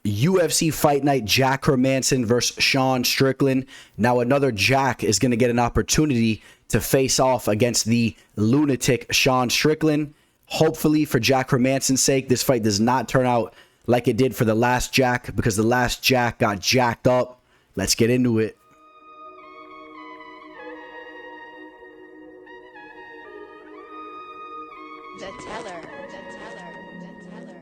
UFC Fight Night, Jack Hermansson versus Sean Strickland. Now another Jack is going to get an opportunity to face off against the lunatic Sean Strickland. Hopefully, for Jack Hermansson's sake, this fight does not turn out like it did for the last Jack, because the last Jack got jacked up. Let's get into it. The teller, the teller, the teller.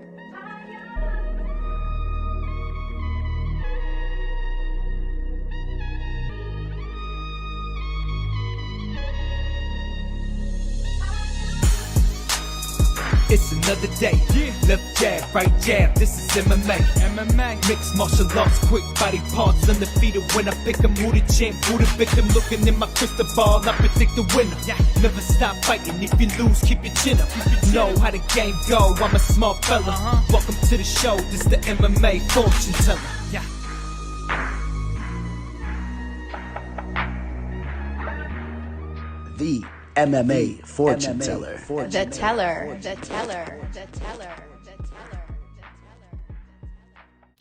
It's another day. Left jab, right jab. This is MMA. Mixed martial arts, quick body parts, undefeated when I pick 'em. Who the champ, who the victim? Looking in my crystal ball, I predict the winner. Never stop fighting. If you lose, keep your chin up. Know how the game go. I'm a smart fella. Welcome to the show. This the MMA fortune teller. The MMA fortune teller. The teller, the teller, the teller.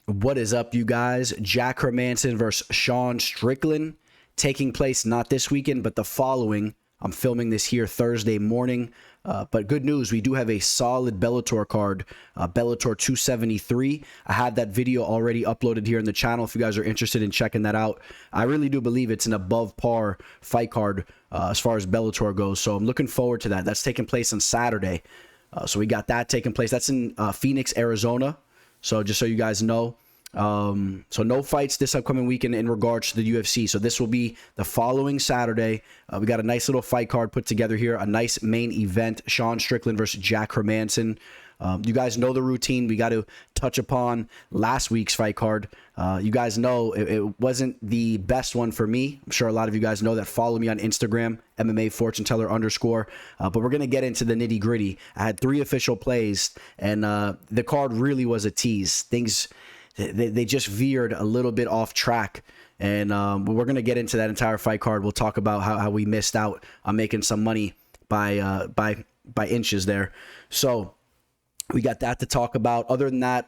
What is up, you guys? Jack Hermansson versus Sean Strickland taking place not this weekend, but the following. I'm filming this here Thursday morning. But good news, we do have a solid Bellator card, Bellator 273. I have that video already uploaded here in the channel if you guys are interested in checking that out. I really do believe it's an above par fight card as far as Bellator goes. So I'm looking forward to that. That's taking place on Saturday. So we got that taking place. That's in Phoenix, Arizona. So just so you guys know. So no fights this upcoming weekend in regards to the UFC. So this will be the following Saturday. We got a nice little fight card put together here. A nice main event. Sean Strickland versus Jack Hermansson. You guys know the routine. We got to touch upon last week's fight card. You guys know it wasn't the best one for me. I'm sure a lot of you guys know that. Follow me on Instagram, MMA Fortune Teller _. But we're going to get into the nitty gritty. I had 3 official plays, and the card really was a tease. They just veered a little bit off track, and we're going to get into that entire fight card. We'll talk about how we missed out on making some money by inches there. So we got that to talk about. Other than that,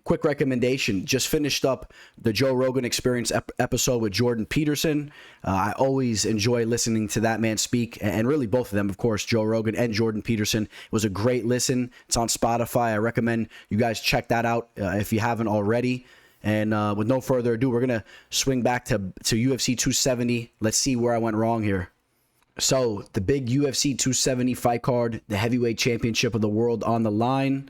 quick recommendation. Just finished up the Joe Rogan Experience episode with Jordan Peterson. I always enjoy listening to that man speak, and really both of them, of course, Joe Rogan and Jordan Peterson. It was a great listen. It's on Spotify. I recommend you guys check that out if you haven't already. And with no further ado, we're going to swing back to UFC 270. Let's see where I went wrong here. So, the big UFC 270 fight card, the heavyweight championship of the world on the line.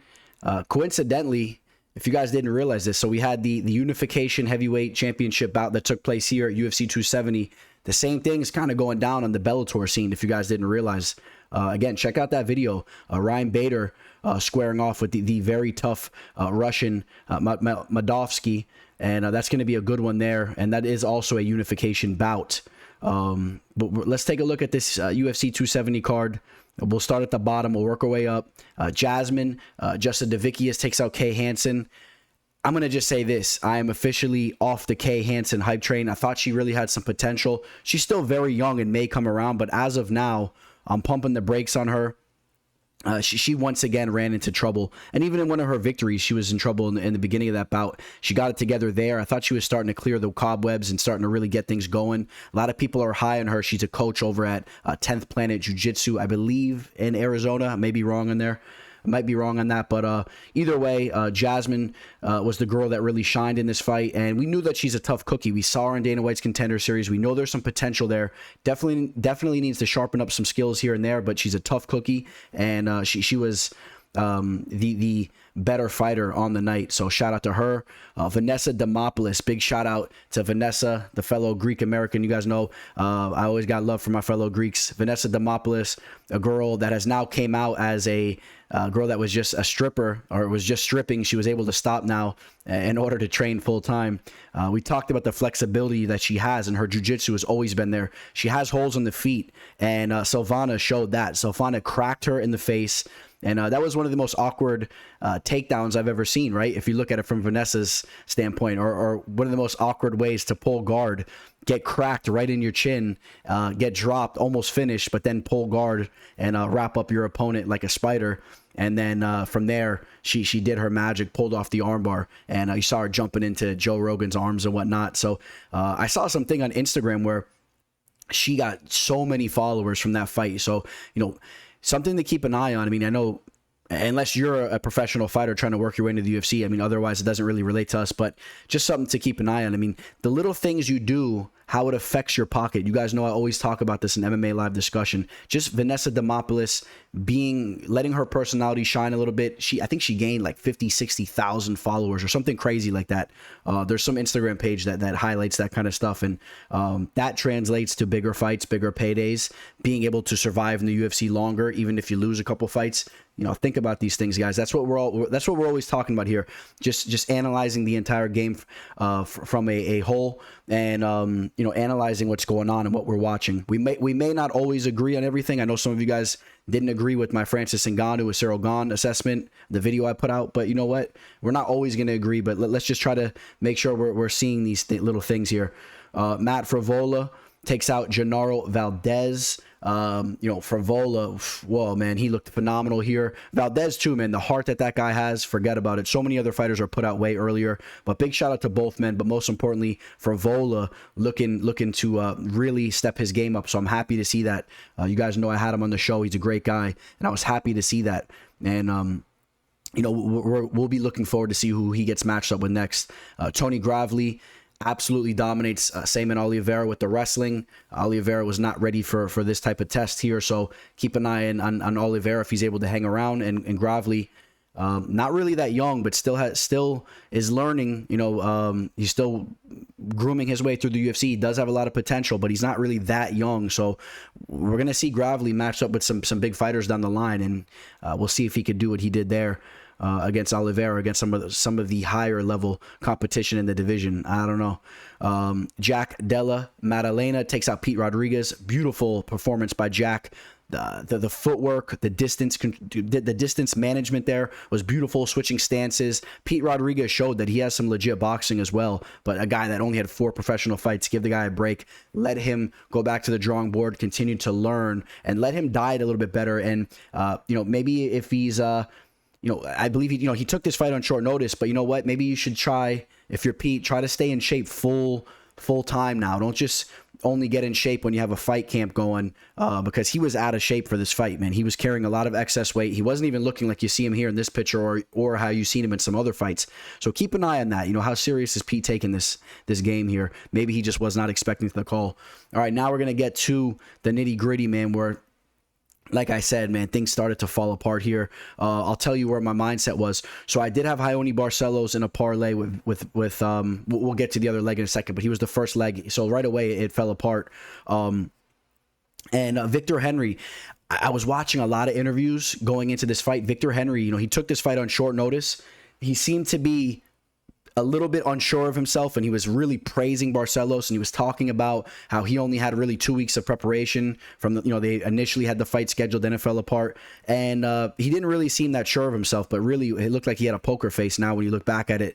Coincidentally, if you guys didn't realize this, so we had the unification heavyweight championship bout that took place here at UFC 270. The same thing is kind of going down on the Bellator scene, if you guys didn't realize. Again, check out that video. Ryan Bader squaring off with the very tough Russian Madovsky. And that's going to be a good one there. And that is also a unification bout. But let's take a look at this UFC 270 card. We'll start at the bottom. We'll work our way up. Jasmine, Justin Davicius takes out Kay Hansen. I'm going to just say this. I am officially off the Kay Hansen hype train. I thought she really had some potential. She's still very young and may come around, but as of now, I'm pumping the brakes on her. She once again ran into trouble. And even in one of her victories, she was in trouble in the beginning of that bout. She got it together there. I thought she was starting to clear the cobwebs and starting to really get things going. A lot of people are high on her. She's a coach over at 10th Planet Jiu-Jitsu, I believe, in Arizona. I may be wrong in there. I might be wrong on that, but either way, Jasmine was the girl that really shined in this fight, and we knew that she's a tough cookie. We saw her in Dana White's Contender Series. We know there's some potential there. Definitely needs to sharpen up some skills here and there, but she's a tough cookie, and she was the better fighter on the night. So shout out to her. Vanessa Demopoulos, big shout out to Vanessa, the fellow Greek American. You guys know I always got love for my fellow Greeks. Vanessa Demopoulos, a girl that has now came out as a girl that was just a stripper, or was just stripping. She was able to stop now in order to train full time. We talked about the flexibility that she has, and her jiu-jitsu has always been there. She has holes in the feet, and Silvana showed that. Silvana cracked her in the face. And that was one of the most awkward takedowns I've ever seen, right? If you look at it from Vanessa's standpoint, or one of the most awkward ways to pull guard. get cracked right in your chin, get dropped, almost finished, but then pull guard and wrap up your opponent like a spider. And then from there, she did her magic, pulled off the armbar, and you saw her jumping into Joe Rogan's arms and whatnot. So I saw something on Instagram where she got so many followers from that fight. So, something to keep an eye on. I mean, I know unless you're a professional fighter trying to work your way into the UFC, I mean, otherwise it doesn't really relate to us, but just something to keep an eye on. I mean, the little things you do, how it affects your pocket. You guys know I always talk about this in MMA Live discussion. Just Vanessa Demopoulos letting her personality shine a little bit. I think she gained like 50, 60,000 followers or something crazy like that. There's some Instagram page that highlights that kind of stuff. And that translates to bigger fights, bigger paydays, being able to survive in the UFC longer, even if you lose a couple fights. Think about these things, guys. That's what we're always talking about here. Just analyzing the entire game from a whole, and analyzing what's going on and what we're watching. We may not always agree on everything. I know some of you guys didn't agree with my Francis Ngannou with Cyril Gane assessment, the video I put out, but you know what? We're not always going to agree, but let's just try to make sure we're seeing these little things here. Matt Frevola takes out Gennaro Valdez. Frevola, whoa, man, he looked phenomenal here. Valdez too, man, the heart that guy has, forget about it. So many other fighters are put out way earlier, but big shout out to both men. But most importantly, Frevola looking to really step his game up. So I'm happy to see that. You guys know I had him on the show. He's a great guy, and I was happy to see that. And we'll be looking forward to see who he gets matched up with next. Tony Gravely absolutely dominates Seaman Oliveira with the wrestling. Oliveira was not ready for this type of test here, so keep an eye on Oliveira if he's able to hang around. And Gravely, not really that young, but still is learning. He's still grooming his way through the UFC. He does have a lot of potential, but he's not really that young. So we're gonna see Gravely matched up with some big fighters down the line, and we'll see if he could do what he did there. Against Oliveira, against some of the higher level competition in the division. I don't know. Jack Della Maddalena takes out Pete Rodriguez. Beautiful performance by Jack. The footwork, the distance management there was beautiful. Switching stances. Pete Rodriguez showed that he has some legit boxing as well, but a guy that only had 4 professional fights, give the guy a break. Let him go back to the drawing board, continue to learn, and let him diet a little bit better. And maybe if he's I believe he took this fight on short notice, but you know what? Maybe you should try, if you're Pete, try to stay in shape full time now. Don't just only get in shape when you have a fight camp going, because he was out of shape for this fight, man. He was carrying a lot of excess weight. He wasn't even looking like you see him here in this picture or how you've seen him in some other fights. So keep an eye on that. How serious is Pete taking this game here? Maybe he just was not expecting the call. All right, now we're going to get to the nitty gritty, man, where, like I said, man, things started to fall apart here. I'll tell you where my mindset was. So I did have Ione Barcelos in a parlay with we'll get to the other leg in a second, but he was the first leg. So right away it fell apart. And Victor Henry, I was watching a lot of interviews going into this fight. Victor Henry, he took this fight on short notice. He seemed to be a little bit unsure of himself, and he was really praising Barcelos, and he was talking about how he only had really 2 weeks of preparation from they initially had the fight scheduled, then it fell apart, and he didn't really seem that sure of himself, but really it looked like he had a poker face now when you look back at it.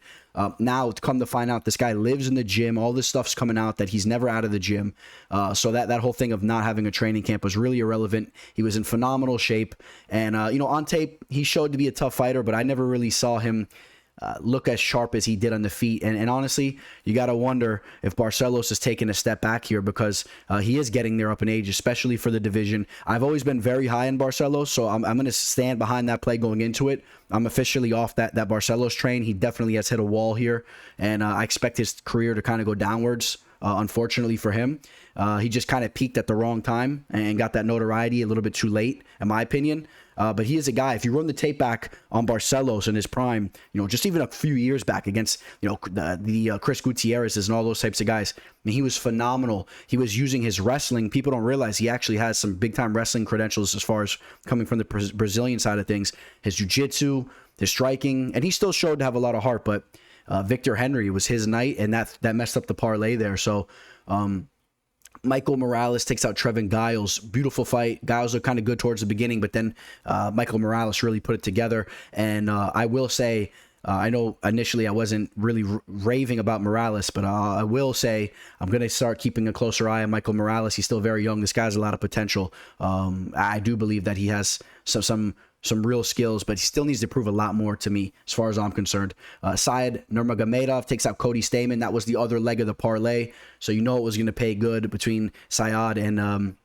Now come to find out, this guy lives in the gym. All this stuff's coming out that he's never out of the gym. So that whole thing of not having a training camp was really irrelevant. He was in phenomenal shape, and on tape he showed to be a tough fighter, but I never really saw him look as sharp as he did on the feet. And honestly, you got to wonder if Barcelos is taking a step back here, because he is getting there up in age, especially for the division. I've always been very high in Barcelos, so I'm going to stand behind that play going into it. I'm officially off that Barcelos train. He definitely has hit a wall here, and I expect his career to kind of go downwards, unfortunately for him. He just kind of peaked at the wrong time and got that notoriety a little bit too late, in my opinion. But he is a guy, if you run the tape back on Barcelos in his prime, just even a few years back against, the Chris Gutierrez's and all those types of guys, I mean, he was phenomenal. He was using his wrestling. People don't realize he actually has some big-time wrestling credentials as far as coming from the Brazilian side of things. His jiu-jitsu, his striking, and he still showed to have a lot of heart, but Victor Henry was his night, and that messed up the parlay there. So, Michael Morales takes out Trevin Giles. Beautiful fight. Giles looked kind of good towards the beginning, but then Michael Morales really put it together. And I will say, I know initially I wasn't really raving about Morales, but I will say I'm going to start keeping a closer eye on Michael Morales. He's still very young. This guy has a lot of potential. I do believe that he has some real skills, but he still needs to prove a lot more to me as far as I'm concerned. Syed Nurmagomedov takes out Cody Stamann. That was the other leg of the parlay, so you know it was going to pay good between Syed and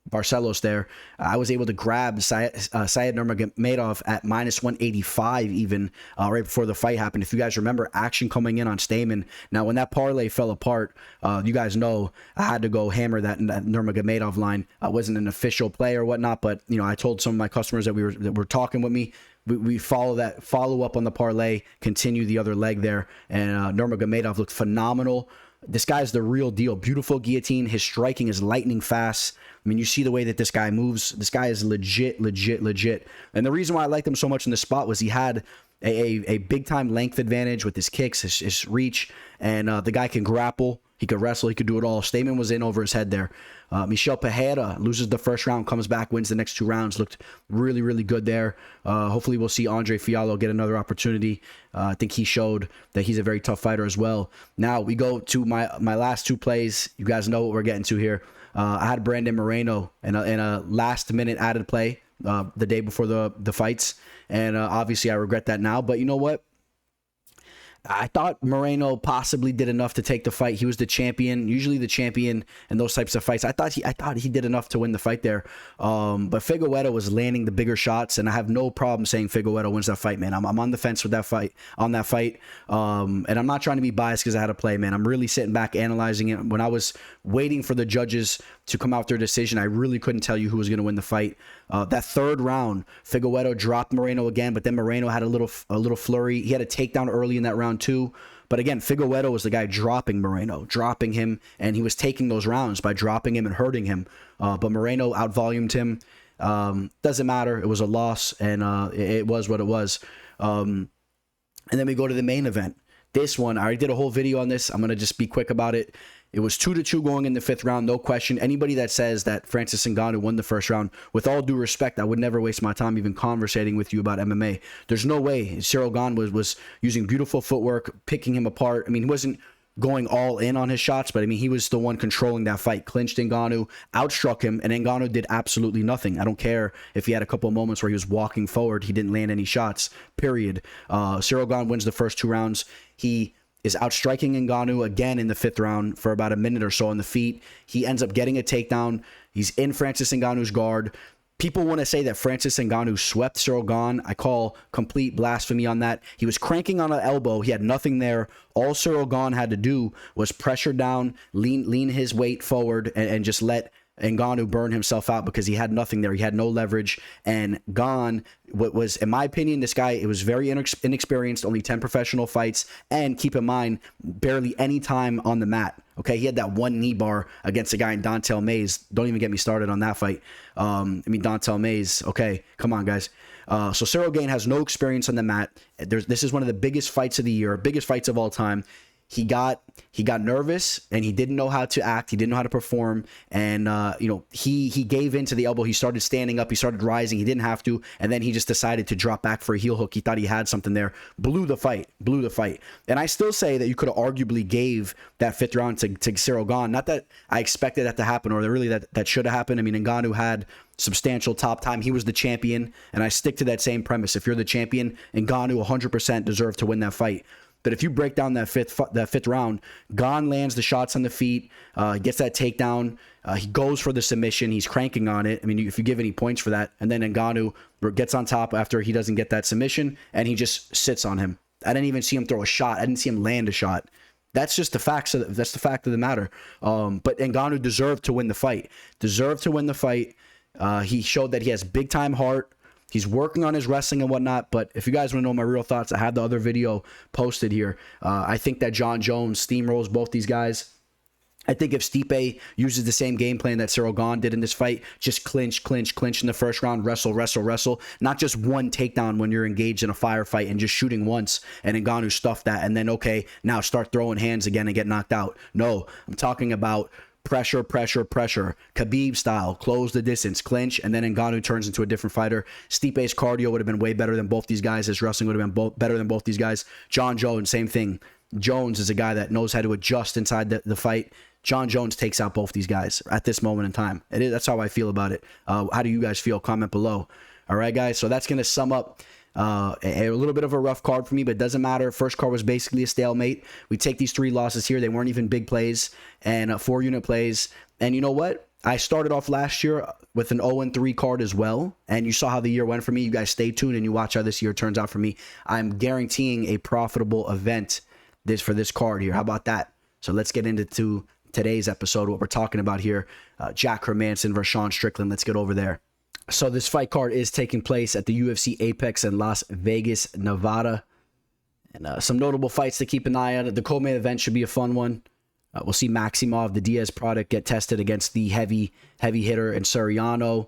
Barcelos there. I was able to grab Syed Nurmagomedov at minus 185 even right before the fight happened. If you guys remember, action coming in on Stamann. Now, when that parlay fell apart, you guys know I had to go hammer that Nurmagomedov line. I wasn't an official play or whatnot, but I told some of my customers that were talking with me. We follow up on the parlay, continue the other leg there, and Nurmagomedov looked phenomenal. This guy's the real deal. Beautiful guillotine. His striking is lightning fast. I mean, you see the way that this guy moves. This guy is legit. And the reason why I liked him so much in this spot was he had a big-time length advantage with his kicks, his reach, and the guy can grapple. He could wrestle. He could do it all. Stamann was in over his head there. Michel Pereira loses the first round, comes back, wins the next 2 rounds. Looked really, really good there. Hopefully we'll see Andre Fiallo get another opportunity. I think he showed that he's a very tough fighter as well. Now we go to my last 2 plays. You guys know what we're getting to here. I had Brandon Moreno in a last-minute added play the day before the fights. And obviously I regret that now. But you know what? I thought Moreno possibly did enough to take the fight. He was the champion, usually the champion in those types of fights. I thought he did enough to win the fight there. But Figueiredo was landing the bigger shots, and I have no problem saying Figueiredo wins that fight, man. I'm on the fence with that fight, And I'm not trying to be biased because I had a play, man. I'm really sitting back analyzing it. When I was waiting for the judges to come out their decision, I really couldn't tell you who was going to win the fight. That third round, Figueiredo dropped Moreno again, but then Moreno had a little flurry. He had a takedown early in that round too. But again, Figueiredo was the guy dropping Moreno, dropping him, and he was taking those rounds by dropping him and hurting him. But Moreno outvolumed him. Doesn't matter. It was a loss, and it was what it was. And then we go to the main event. This one, I already did a whole video on this. I'm going to just be quick about it. It was 2-2 going in the 5th round, no question. Anybody that says that Francis Ngannou won the first round, with all due respect, I would never waste my time even conversating with you about MMA. There's no way. Cyril Gane was using beautiful footwork, picking him apart. I mean, he wasn't going all in on his shots, but I mean, he was the one controlling that fight, clinched Ngannou, outstruck him, and Ngannou did absolutely nothing. I don't care if he had a couple of moments where he was walking forward, he didn't land any shots, period. Cyril Gane wins the first 2 rounds. He is outstriking Ngannou again in the 5th round for about a minute or so on the feet. He ends up getting a takedown. He's in Francis Ngannou's guard. People want to say that Francis Ngannou swept Cyril Gane. I call complete blasphemy on that. He was cranking on an elbow. He had nothing there. All Cyril Gane had to do was pressure down, lean his weight forward, and just let Ngannou burn himself out because he had nothing there. He had no leverage. And Gane, what was, in my opinion, this guy, it was very inexperienced, only 10 professional fights. And keep in mind, barely any time on the mat. Okay, he had that 1 knee bar against a guy in Dontel Mays. Don't even get me started on that fight. Dontel Mays. Okay, come on, guys. So Cyril Gane has no experience on the mat. This is one of the biggest fights of the year, biggest fights of all time. He got nervous and he didn't know how to act. He didn't know how to perform. And, he gave in to the elbow. He started standing up. He started rising. He didn't have to. And then he just decided to drop back for a heel hook. He thought he had something there. Blew the fight. And I still say that you could have arguably gave that 5th round to Cyril Gane. Not that I expected that to happen or really that should have happened. I mean, Ngannou had substantial top time. He was the champion. And I stick to that same premise. If you're the champion, Ngannou 100% deserved to win that fight. But if you break down that fifth round, Gane lands the shots on the feet, gets that takedown. He goes for the submission. He's cranking on it. I mean, if you give any points for that, and then Ngannou gets on top after he doesn't get that submission, and he just sits on him. I didn't even see him throw a shot. I didn't see him land a shot. That's just the facts. That's the fact of the matter. But Ngannou deserved to win the fight. He showed that he has big time heart. He's working on his wrestling and whatnot, but if you guys want to know my real thoughts, I have the other video posted here. I think that John Jones steamrolls both these guys. I think if Stipe uses the same game plan that Cyril Gane did in this fight, just clinch in the first round, wrestle, not just one takedown when you're engaged in a firefight and just shooting once, and Ngannou stuffed that, and then, okay, now start throwing hands again and get knocked out. No, I'm talking about pressure, pressure, pressure. Khabib style, close the distance, clinch, and then Ngannou turns into a different fighter. Stipe's cardio would have been way better than both these guys. His wrestling would have been better than both these guys. John Jones, same thing. Jones is a guy that knows how to adjust inside the fight. John Jones takes out both these guys at this moment in time. That's how I feel about it. How do you guys feel? Comment below. All right, guys. So that's going to sum up a little bit of a rough card for me, but it doesn't matter. First card was basically a stalemate. We take these 3 losses here. They weren't even big plays and 4-unit plays. And you know what? I started off last year with an 0-3 card as well. And you saw how the year went for me. You guys stay tuned and you watch how this year turns out for me. I'm guaranteeing a profitable event for this card here. How about that? So let's get into today's episode, what we're talking about here. Jack Hermansson versus Sean Strickland. Let's get over there. So this fight card is taking place at the UFC Apex in Las Vegas, Nevada. And some notable fights to keep an eye on. The co-main event should be a fun one. We'll see Maximov, the Diaz product, get tested against the heavy hitter and Soriano.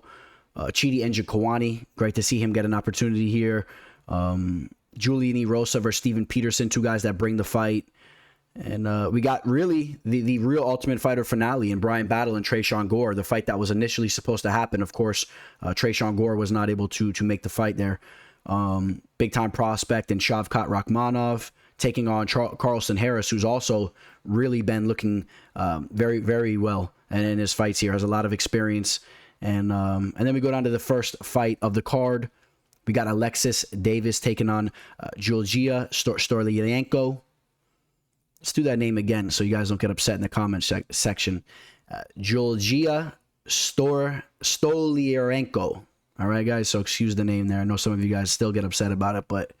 Chidi and Njokuani. Great to see him get an opportunity here. Julian Erosa versus Steven Peterson, 2 guys that bring the fight. And we got really the real ultimate fighter finale in Bryan Battle and Tresean Gore, the fight that was initially supposed to happen. Of course, Tresean Gore was not able to make the fight there. Big time prospect in Shavkat Rakhmonov taking on Carlston Harris, who's also really been looking very, very well and in his fights here, has a lot of experience. And then we go down to the first fight of the card. We got Alexis Davis taking on Georgia Storlyanko. Let's do that name again so you guys don't get upset in the comment section. Georgia Storlyanko. All right, guys. So excuse the name there. I know some of you guys still get upset about it, but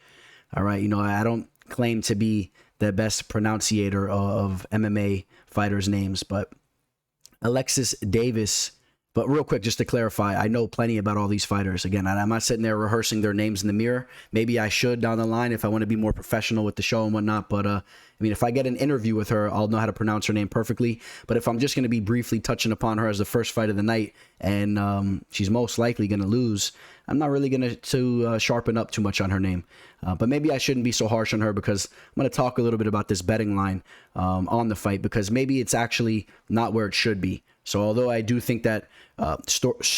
all right. You know, I don't claim to be the best pronunciator of MMA fighters' names, but Alexis Davis. But real quick, just to clarify, I know plenty about all these fighters. Again, I'm not sitting there rehearsing their names in the mirror. Maybe I should down the line if I want to be more professional with the show and whatnot. But, I mean, if I get an interview with her, I'll know how to pronounce her name perfectly. But if I'm just going to be briefly touching upon her as the first fight of the night and she's most likely going to lose, I'm not really going to sharpen up too much on her name. But maybe I shouldn't be so harsh on her because I'm going to talk a little bit about this betting line on the fight because maybe it's actually not where it should be. So although I do think that Storlyanko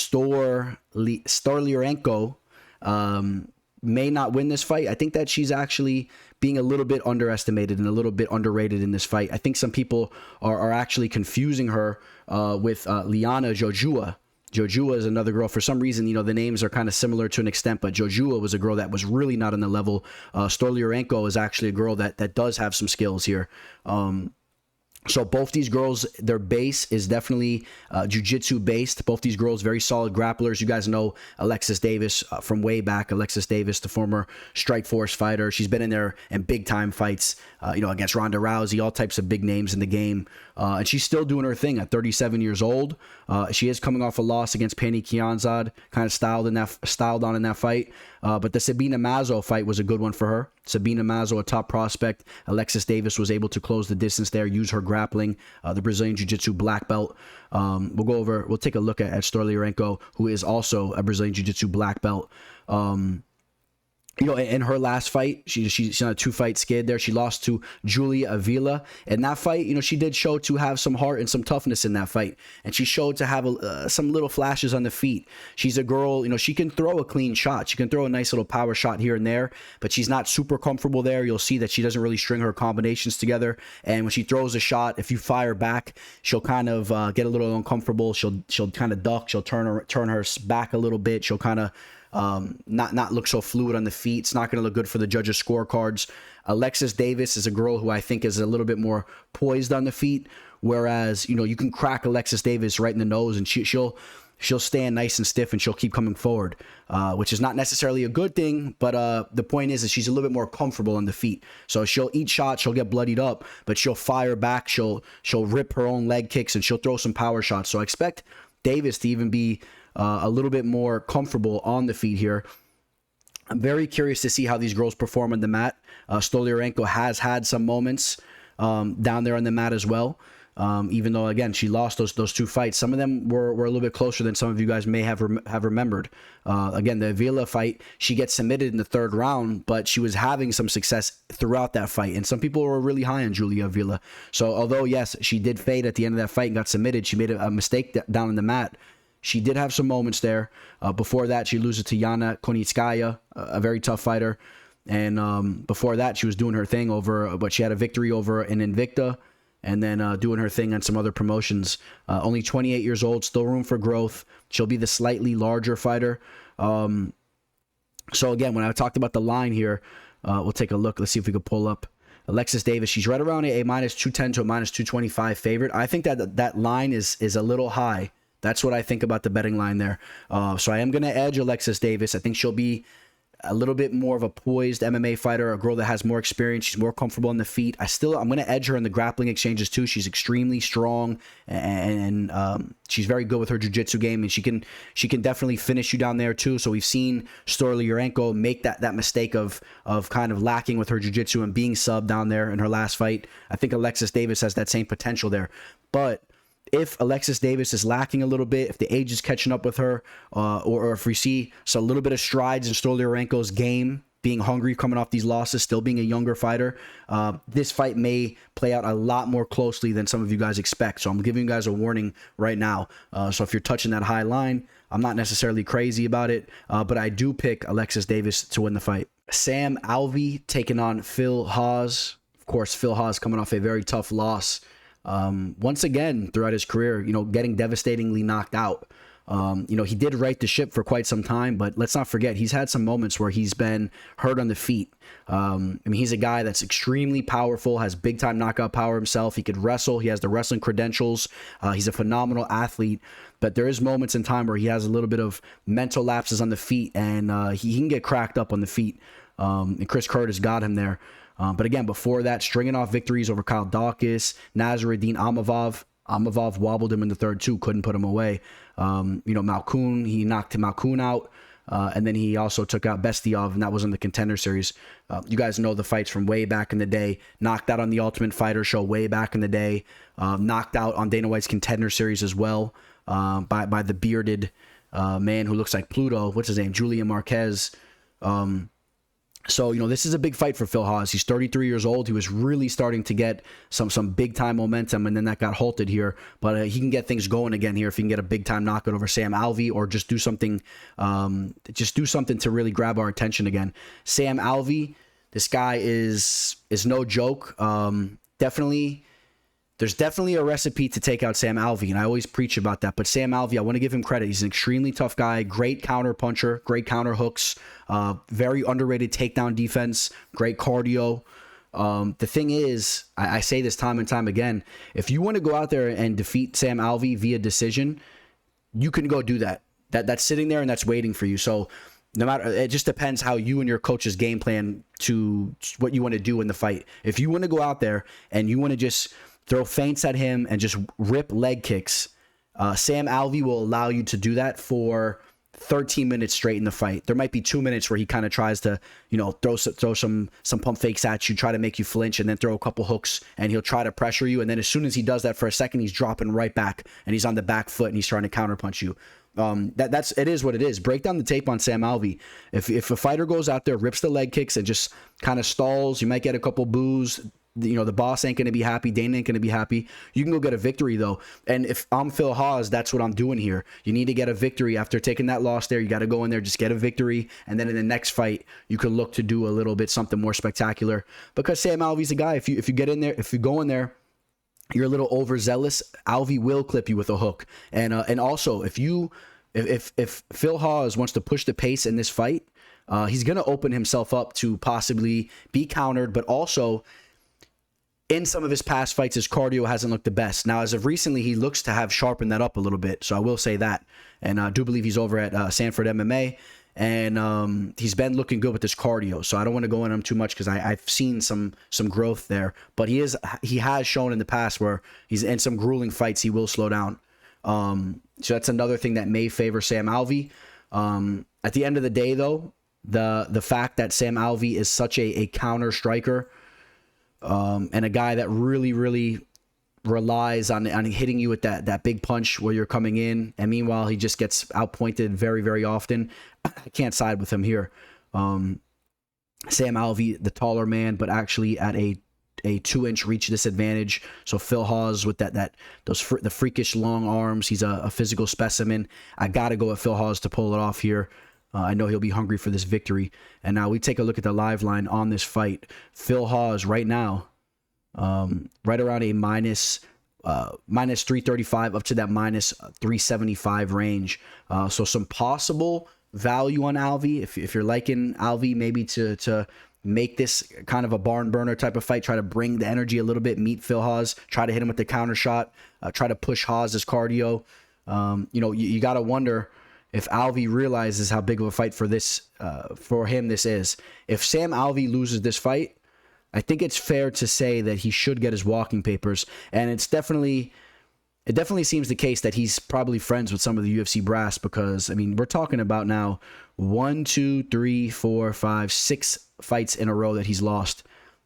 may not win this fight, I think that she's actually being a little bit underestimated and a little bit underrated in this fight. I think some people are actually confusing her with Liana Jojua. Jojua is another girl. For some reason, you know, the names are kind of similar to an extent, but Jojua was a girl that was really not on the level. Storlyanko is actually a girl that does have some skills here. So both these girls, their base is definitely jiu-jitsu based. Both these girls, very solid grapplers. You guys know Alexis Davis from way back. Alexis Davis, the former Strikeforce fighter. She's been in there in big-time fights, against Ronda Rousey, all types of big names in the game. And she's still doing her thing at 37 years old. She is coming off a loss against Penny Kianzad, kind of styled on in that fight. But the Sabina Mazo fight was a good one for her. Sabina Mazo, a top prospect. Alexis Davis was able to close the distance there, use her grappling, the Brazilian Jiu-Jitsu black belt. We'll take a look at Storlyanko, who is also a Brazilian Jiu-Jitsu black belt. In her last fight, she's on a 2-fight skid there. She lost to Julia Avila. In that fight, she did show to have some heart and some toughness in that fight. And she showed to have some little flashes on the feet. She's a girl, she can throw a clean shot. She can throw a nice little power shot here and there, but she's not super comfortable there. You'll see that she doesn't really string her combinations together. And when she throws a shot, if you fire back, she'll kind of get a little uncomfortable. She'll kind of duck. She'll turn her back a little bit. She'll kind of not look so fluid on the feet. It's not going to look good for the judges' scorecards. Alexis Davis is a girl who I think is a little bit more poised on the feet, whereas you can crack Alexis Davis right in the nose and she'll stand nice and stiff and she'll keep coming forward, which is not necessarily a good thing. But the point is she's a little bit more comfortable on the feet, so she'll eat shots, she'll get bloodied up, but she'll fire back, she'll rip her own leg kicks, and she'll throw some power shots. So I expect Davis to even be a little bit more comfortable on the feet here. I'm very curious to see how these girls perform on the mat. Storlyanko has had some moments down there on the mat as well. Even though, again, she lost those two fights. Some of them were a little bit closer than some of you guys may have remembered. Again, the Avila fight, she gets submitted in the third round, but she was having some success throughout that fight. And some people were really high on Julia Avila. So although, yes, she did fade at the end of that fight and got submitted, she made a mistake down in the mat. She did have some moments there. Before that, she loses to Yana Konitskaya, a very tough fighter. And before that, she was doing her thing but she had a victory over an Invicta, and then doing her thing on some other promotions. Only 28 years old, still room for growth. She'll be the slightly larger fighter. So again, when I talked about the line here, we'll take a look. Let's see if we can pull up Alexis Davis. She's right around a minus 210 to a minus 225 favorite. I think that line is a little high. That's what I think about the betting line there. So I am going to edge Alexis Davis. I think she'll be a little bit more of a poised MMA fighter, a girl that has more experience. She's more comfortable in the feet. I'm going to edge her in the grappling exchanges too. She's extremely strong, and she's very good with her jiu-jitsu game, and she can definitely finish you down there too. So we've seen Storly Urenko make that mistake of kind of lacking with her jiu-jitsu and being subbed down there in her last fight. I think Alexis Davis has that same potential there. But if Alexis Davis is lacking a little bit, if the age is catching up with her, or if we see a little bit of strides in Stoliarenko's game, being hungry, coming off these losses, still being a younger fighter, this fight may play out a lot more closely than some of you guys expect. So I'm giving you guys a warning right now. So if you're touching that high line, I'm not necessarily crazy about it, but I do pick Alexis Davis to win the fight. Sam Alvey taking on Phil Hawes. Of course, Phil Hawes coming off a very tough loss. Once again, throughout his career, getting devastatingly knocked out. He did right the ship for quite some time, but let's not forget, he's had some moments where he's been hurt on the feet. He's a guy that's extremely powerful, has big time knockout power himself. He could wrestle. He has the wrestling credentials. He's a phenomenal athlete, but there is moments in time where he has a little bit of mental lapses on the feet, and he can get cracked up on the feet. And Chris Curtis got him there. But again, before that, stringing off victories over Kyle Dawkins, Nasruddin Amavov. Amavov wobbled him in the third too, couldn't put him away. Malkoun, he knocked Malkoun out. And then he also took out Bestiov, and that was in the Contender Series. You guys know the fights from way back in the day. Knocked out on the Ultimate Fighter show way back in the day. Knocked out on Dana White's Contender Series as well, by the bearded man who looks like Pluto. What's his name? Julian Marques. So, this is a big fight for Phil Hawes. He's 33 years old. He was really starting to get some big-time momentum, and then that got halted here. But he can get things going again here if he can get a big-time knockout over Sam Alvey, or just do something to really grab our attention again. Sam Alvey, this guy is no joke. There's definitely a recipe to take out Sam Alvey, and I always preach about that. But Sam Alvey, I want to give him credit. He's an extremely tough guy, great counter puncher, great counter hooks, very underrated takedown defense, great cardio. The thing is, I say this time and time again, if you want to go out there and defeat Sam Alvey via decision, you can go do that. That's sitting there and that's waiting for you. So no matter, it just depends how you and your coach's game plan to what you want to do in the fight. If you want to go out there and you want to just throw feints at him and just rip leg kicks, Sam Alvey will allow you to do that for 13 minutes straight in the fight. There might be 2 minutes where he kind of tries to, throw some pump fakes at you, try to make you flinch, and then throw a couple hooks, and he'll try to pressure you. And then as soon as he does that for a second, he's dropping right back, and he's on the back foot, and he's trying to counterpunch you. It is what it is. Break down the tape on Sam Alvey. If a fighter goes out there, rips the leg kicks, and just kind of stalls, you might get a couple boos. The boss ain't going to be happy. Dana ain't going to be happy. You can go get a victory, though. And if I'm Phil Hawes, that's what I'm doing here. You need to get a victory. After taking that loss there, you got to go in there, just get a victory. And then in the next fight, you can look to do a little bit something more spectacular. Because Sam Alvey's a guy, if you get in there, if you go in there, you're a little overzealous, Alvey will clip you with a hook. And also, if Phil Hawes wants to push the pace in this fight, he's going to open himself up to possibly be countered, but also, in some of his past fights, his cardio hasn't looked the best. Now, as of recently, he looks to have sharpened that up a little bit. So I will say that. And I do believe he's over at Sanford MMA. And he's been looking good with his cardio. So I don't want to go in him too much because I've seen some growth there. But he has shown in the past where he's in some grueling fights, he will slow down. So that's another thing that may favor Sam Alvey. At the end of the day, though, the fact that Sam Alvey is such a counter striker, and a guy that really, really relies on hitting you with that big punch where you're coming in, and meanwhile he just gets outpointed very, very often. I can't side with him here. Sam Alvey, the taller man, but actually at a 2-inch reach disadvantage. So Phil Hawes with the freakish long arms. He's a physical specimen. I gotta go with Phil Hawes to pull it off here. I know he'll be hungry for this victory. And now we take a look at the live line on this fight. Phil Hawes right now, right around a minus 335 up to that minus 375 range. So some possible value on Alvey. If you're liking Alvey, maybe to make this kind of a barn burner type of fight, try to bring the energy a little bit, meet Phil Hawes, try to hit him with the counter shot, try to push Hawes' cardio. You got to wonder if Alvey realizes how big of a fight for him this is. If Sam Alvey loses this fight, I think it's fair to say that he should get his walking papers, and it definitely seems the case that he's probably friends with some of the UFC brass, because, I mean, we're talking about now 1, 2, 3, 4, 5, 6 fights in a row that he's lost.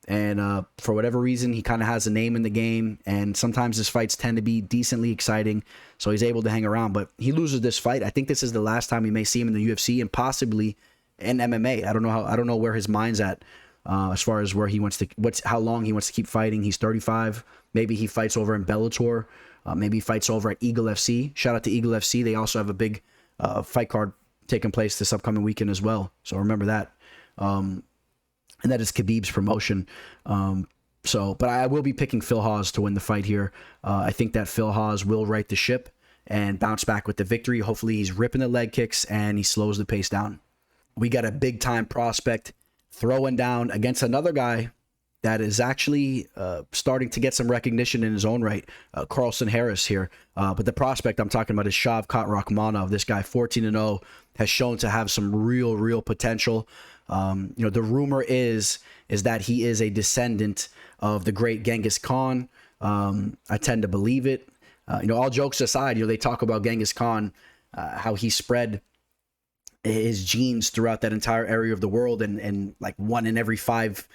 And for whatever reason, he kind of has a name in the game, and sometimes his fights tend to be decently exciting, so he's able to hang around. But he loses this fight. I think this is the last time we may see him in the UFC and possibly in MMA. I don't know where his mind's at as far as where he wants to, how long he wants to keep fighting. He's 35. Maybe he fights over in Bellator. Maybe he fights over at Eagle FC. Shout out to Eagle FC. They also have a big fight card taking place this upcoming weekend as well. So remember that. And that is Khabib's promotion. But I will be picking Phil Hawes to win the fight here. I think that Phil Hawes will right the ship and bounce back with the victory. Hopefully he's ripping the leg kicks and he slows the pace down. We got a big time prospect throwing down against another guy that is actually starting to get some recognition in his own right. Carlston Harris here. But the prospect I'm talking about is Shavkat Rakhmonov. This guy, 14-0, has shown to have some real potential. The rumor is that he is a descendant of the great Genghis Khan. I tend to believe it. All jokes aside, they talk about Genghis Khan, how he spread his genes throughout that entire area of the world, and like 1 in every 5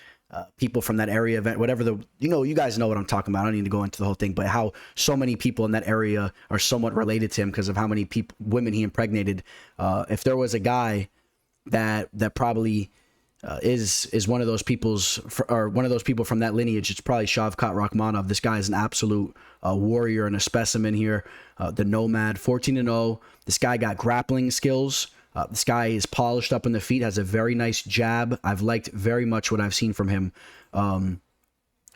people from that area, whatever you guys know what I'm talking about. I don't need to go into the whole thing, but how so many people in that area are somewhat related to him because of how many women he impregnated. If there was a guy that probably is one of those people's, or one of those people from that lineage, it's probably Shavkat Rakhmonov. This guy is an absolute warrior and a specimen here. The Nomad, 14-0. This guy got grappling skills. This guy is polished up in the feet, has a very nice jab. I've liked very much what I've seen from him.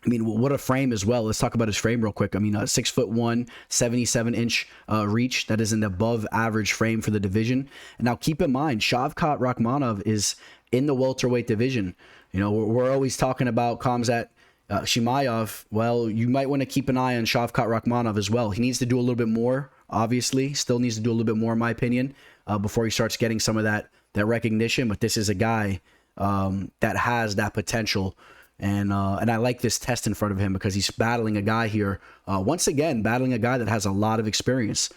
What a frame as well. Let's talk about his frame real quick. 6'1", 77-inch reach. That is an above average frame for the division. And now keep in mind, Shavkat Rakhmonov is in the welterweight division. We're always talking about Khamzat Chimaev. Well, you might want to keep an eye on Shavkat Rakhmonov as well. He needs to do a little bit more, obviously. Still needs to do a little bit more, in my opinion, before he starts getting some of that recognition. But this is a guy that has that potential. And I like this test in front of him because he's battling a guy here, once again, battling a guy that has a lot of experience.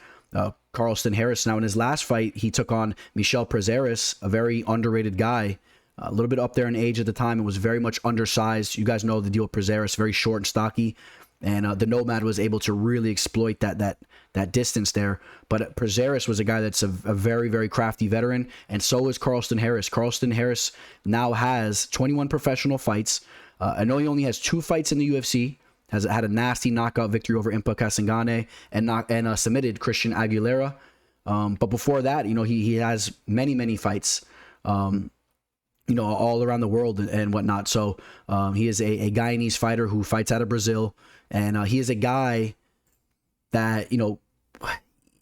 Carlston Harris. Now, in his last fight, he took on Michel Prazeres, a very underrated guy, a little bit up there in age at the time, and was very much undersized. You guys know the deal with Prazeres, very short and stocky. And the Nomad was able to really exploit that distance there. But Prazeres was a guy that's a very, very crafty veteran, and so is Carlston Harris. Carlston Harris now has 21 professional fights. I know he only has 2 fights in the UFC. Has had a nasty knockout victory over Impa Kasanganay and submitted Christian Aguilera. But before that, he has many fights, all around the world and whatnot. So he is a Guyanese fighter who fights out of Brazil. And he is a guy that,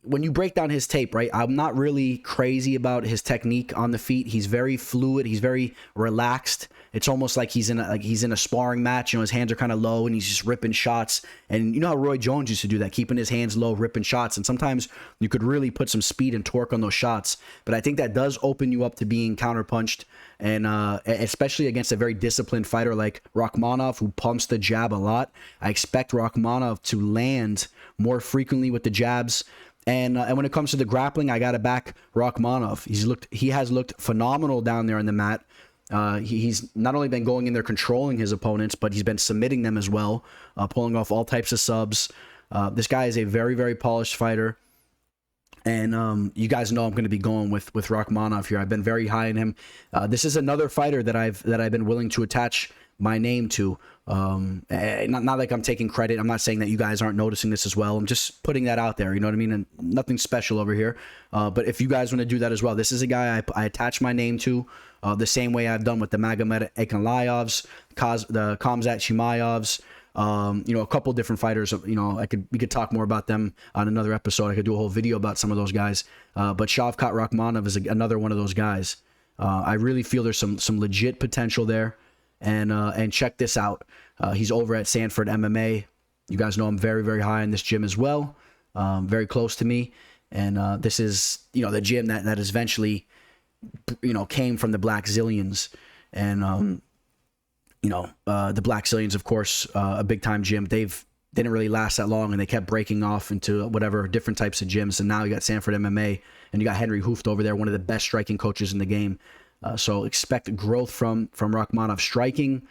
when you break down his tape, right, I'm not really crazy about his technique on the feet. He's very fluid. He's very relaxed. It's almost like he's in a sparring match. His hands are kind of low and he's just ripping shots. And you know how Roy Jones used to do that, keeping his hands low, ripping shots. And sometimes you could really put some speed and torque on those shots. But I think that does open you up to being counterpunched, and especially against a very disciplined fighter like Rakhmonov, who pumps the jab a lot. I expect Rakhmonov to land more frequently with the jabs. And when it comes to the grappling, I got to back Rakhmonov. He has looked phenomenal down there on the mat. He's not only been going in there controlling his opponents, but he's been submitting them as well, pulling off all types of subs. This guy is a very, very polished fighter. And you guys know I'm going to be going with Rakhmonov here. I've been very high in him. This is another fighter that I've been willing to attach my name to. Not like I'm taking credit. I'm not saying that you guys aren't noticing this as well. I'm just putting that out there. You know what I mean? And nothing special over here. But if you guys want to do that as well, this is a guy I attach my name to the same way I've done with the Magomed Ankalaevs, the Khamzat Chimaevs. A couple different fighters. We could talk more about them on another episode. I could do a whole video about some of those guys. But Shavkat Rakhmonov is another one of those guys. I really feel there's some legit potential there. And check this out. He's over at Sanford MMA. You guys know I'm very, very high in this gym as well. Very close to me. And this is, the gym that eventually, came from the Black Zillions. And, the Black Zillions, of course, a big time gym. They didn't really last that long, and they kept breaking off into whatever different types of gyms. And now you got Sanford MMA, and you got Henry Hooft over there, one of the best striking coaches in the game. So expect growth from Rakhmonov striking.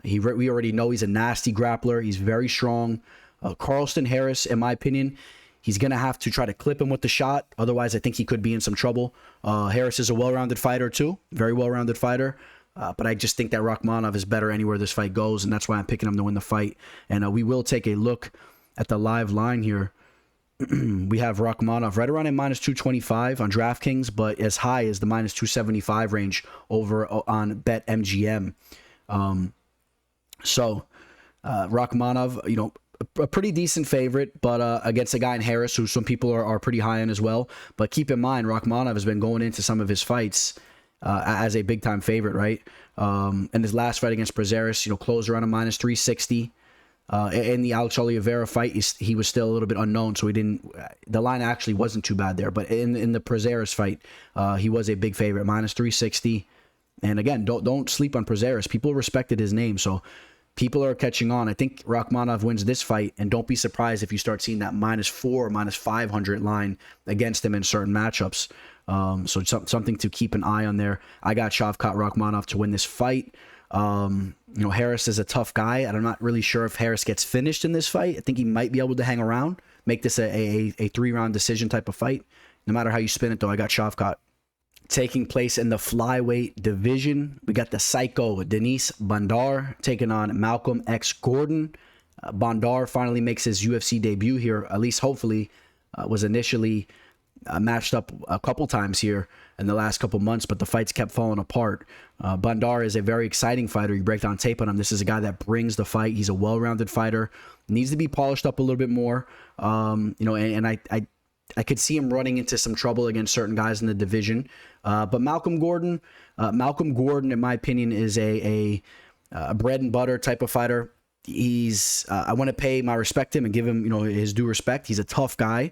We already know he's a nasty grappler. He's very strong. Carlston Harris, in my opinion, he's going to have to try to clip him with the shot. Otherwise, I think he could be in some trouble. Harris is a well-rounded fighter too. Very well-rounded fighter. But I just think that Rakhmonov is better anywhere this fight goes, and that's why I'm picking him to win the fight. And we will take a look at the live line here. We have Rakhmonov right around at minus 225 on DraftKings, but as high as the minus 275 range over on BetMGM. Rakhmonov, a pretty decent favorite, but against a guy in Harris, who some people are pretty high on as well. But keep in mind, Rakhmonov has been going into some of his fights as a big-time favorite, right? And his last fight against Brazeris, closed around a minus 360. In the Alex Oliveira fight, he was still a little bit unknown, so the line actually wasn't too bad there. But in the Brazeris fight, he was a big favorite, minus 360. And again, don't sleep on Brazeris. People respected his name, so people are catching on. I think Rakhmonov wins this fight, and don't be surprised if you start seeing that minus 4, minus 500 line against him in certain matchups. So something to keep an eye on there. I got Shavkat Rakhmonov to win this fight. Harris is a tough guy, and I'm not really sure if Harris gets finished in this fight. I think he might be able to hang around, make this a 3-round decision type of fight. No matter how you spin it, though, I got Shavkat. Taking place in the flyweight division, we got the Psycho Denise Bondar taking on Malcolm X Gordon. Bondar finally makes his UFC debut here, at least hopefully. Was initially matched up a couple times here in the last couple months, but the fights kept falling apart. Bondar is a very exciting fighter. You break down tape on him. This is a guy that brings the fight. He's a well-rounded fighter. Needs to be polished up a little bit more. And I could see him running into some trouble against certain guys in the division. But Malcolm Gordon, in my opinion, is a bread and butter type of fighter. He's I want to pay my respect to him and give him his due respect. He's a tough guy.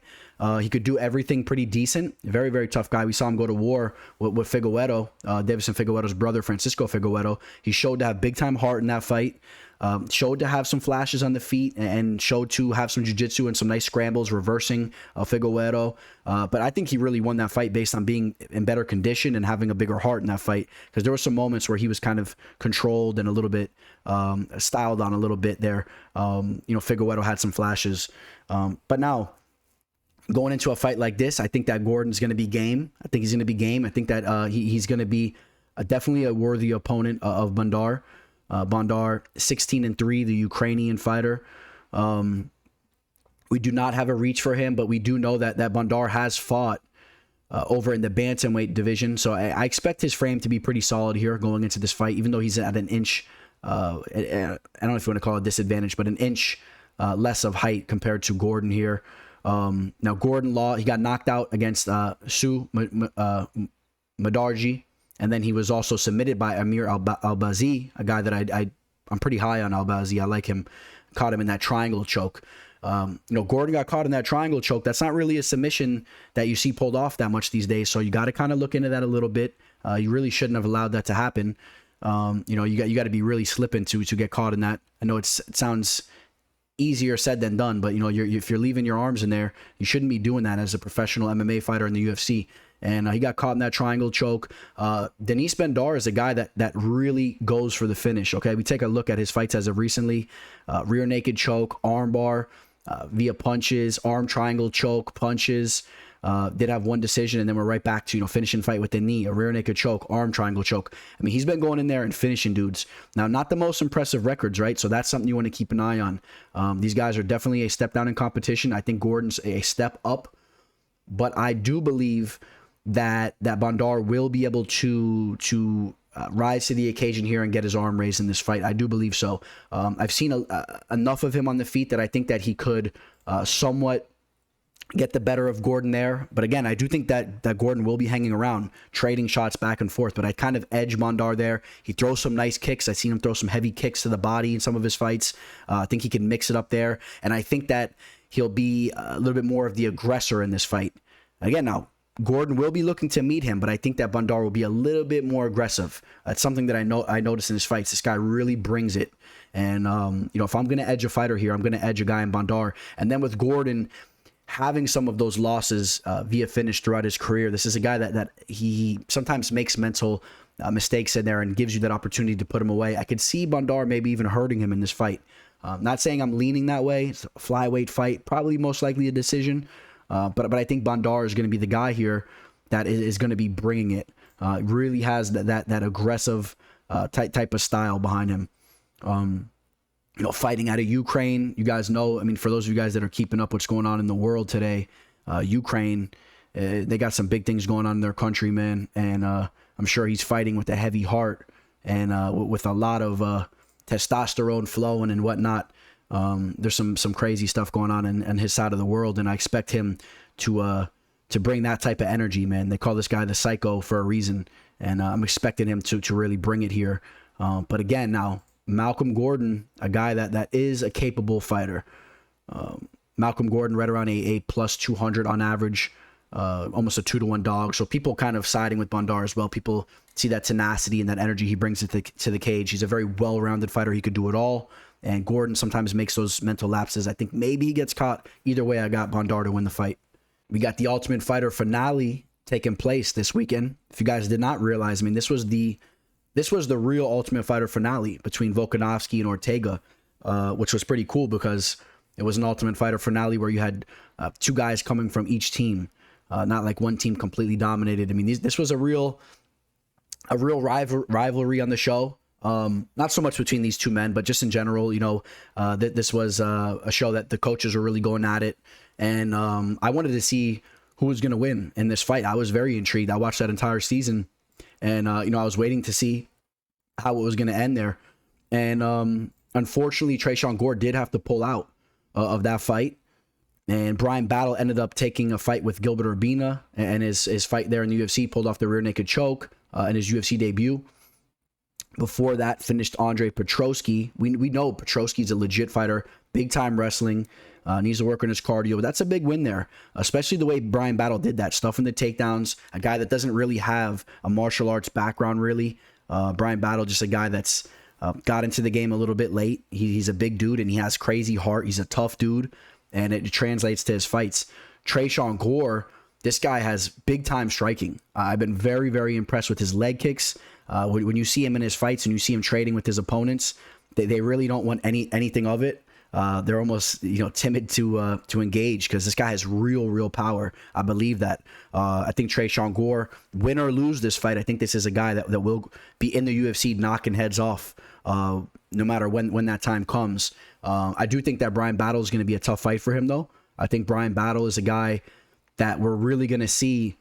He could do everything pretty decent. Very, very tough guy. We saw him go to war with Figueiredo, Davison Figueiredo's brother, Francisco Figueiredo. He showed to have big time heart in that fight. Showed to have some flashes on the feet, and showed to have some jiu-jitsu and some nice scrambles reversing Figueiredo. But I think he really won that fight based on being in better condition and having a bigger heart in that fight, because there were some moments where he was kind of controlled and a little bit styled on a little bit there. Figueiredo had some flashes. But now, going into a fight like this, I think that Gordon's going to be game. I think he's going to be game. I think that he's going to be definitely a worthy opponent of Bondar. Bondar, 16-3, the Ukrainian fighter. We do not have a reach for him, but we do know that Bondar has fought over in the bantamweight division. So I expect his frame to be pretty solid here going into this fight, even though he's at an inch, I don't know if you want to call it disadvantage, but an inch less of height compared to Gordon here. Now, Gordon he got knocked out against Su Madarji. And then he was also submitted by Amir Albazi, a guy that I'm pretty high on Albazi. I like him. Caught him in that triangle choke. Gordon got caught in that triangle choke. That's not really a submission that you see pulled off that much these days. So you got to kind of look into that a little bit. You really shouldn't have allowed that to happen. You got to be really slipping to get caught in that. I know it sounds easier said than done. But, you know, if you're leaving your arms in there, you shouldn't be doing that as a professional MMA fighter in the UFC. And he got caught in that triangle choke. Denys Bondar is a guy that really goes for the finish. Okay, we take a look at his fights as of recently. Rear naked choke, arm bar, via punches, arm triangle choke, punches. Did have one decision, and then we're right back to, you know, finishing fight with the knee, a rear naked choke, arm triangle choke. I mean, he's been going in there and finishing dudes. Now, not the most impressive records, right? So that's something you want to keep an eye on. These guys are definitely a step down in competition. I think Gordon's a step up, but I do believe that Bondar will be able to rise to the occasion here and get his arm raised in this fight. I do believe so. I've seen enough of him on the feet that I think that he could somewhat get the better of Gordon there. But again, I do think that Gordon will be hanging around, trading shots back and forth. But I kind of edge Bondar there. He throws some nice kicks. I've seen him throw some heavy kicks to the body in some of his fights. I think he can mix it up there. And I think that he'll be a little bit more of the aggressor in this fight. Again, now, Gordon will be looking to meet him, but I think that Bondar will be a little bit more aggressive. That's something that I noticed in his fights. This guy really brings it. And, you know, if I'm going to edge a fighter here, I'm going to edge a guy in Bondar. And then with Gordon having some of those losses via finish throughout his career, this is a guy that he sometimes makes mental mistakes in there and gives you that opportunity to put him away. I could see Bondar maybe even hurting him in this fight. Not saying I'm leaning that way. It's a flyweight fight, probably most likely a decision. But I think Bondar is going to be the guy here that is going to be bringing it. Really has that aggressive type of style behind him. You know, fighting out of Ukraine. You guys know, I mean, for those of you guys that are keeping up what's going on in the world today, Ukraine, they got some big things going on in their country, man. And I'm sure he's fighting with a heavy heart and with a lot of testosterone flowing and whatnot. There's some crazy stuff going on in his side of the world, and I expect him to bring that type of energy, man. They call this guy the Psycho for a reason, and I'm expecting him to really bring it here. But again, now Malcolm Gordon, a guy that is a capable fighter. Malcolm Gordon right around a plus 200 on average, almost a 2-to-1 dog. So people kind of siding with Bondar as well. People see that tenacity and that energy he brings to the cage. He's a very well-rounded fighter. He could do it all. And Gordon sometimes makes those mental lapses. I think maybe he gets caught. Either way, I got Bondar to win the fight. We got the Ultimate Fighter finale taking place this weekend. If you guys did not realize, I mean, this was the real Ultimate Fighter finale between Volkanovski and Ortega, which was pretty cool because it was an Ultimate Fighter finale where you had two guys coming from each team, not like one team completely dominated. I mean, this was a real rivalry on the show. Not so much between these two men, but just in general, you know, this was a show that the coaches were really going at it. And I wanted to see who was going to win in this fight. I was very intrigued. I watched that entire season, and, you know, I was waiting to see how it was going to end there. And unfortunately, Tresean Gore did have to pull out of that fight. And Bryan Battle ended up taking a fight with Gilbert Urbina, and his fight there in the UFC, pulled off the rear naked choke in his UFC debut. Before that, finished Andre Petroski. We know Petroski's a legit fighter, big time wrestling, needs to work on his cardio. But that's a big win there, especially the way Bryan Battle did that, stuffing the takedowns. A guy that doesn't really have a martial arts background, really. Bryan Battle, just a guy that's got into the game a little bit late. He's a big dude and he has crazy heart. He's a tough dude, and it translates to his fights. Tresean Gore, this guy has big time striking. I've been very, very impressed with his leg kicks. When you see him in his fights and you see him trading with his opponents, they really don't want anything of it. They're almost, you know, timid to engage because this guy has real power. I believe that. I think Tresean Gore, win or lose this fight, I think this is a guy that will be in the UFC knocking heads off no matter when that time comes. I do think that Bryan Battle is going to be a tough fight for him, though. I think Bryan Battle is a guy that we're really going to see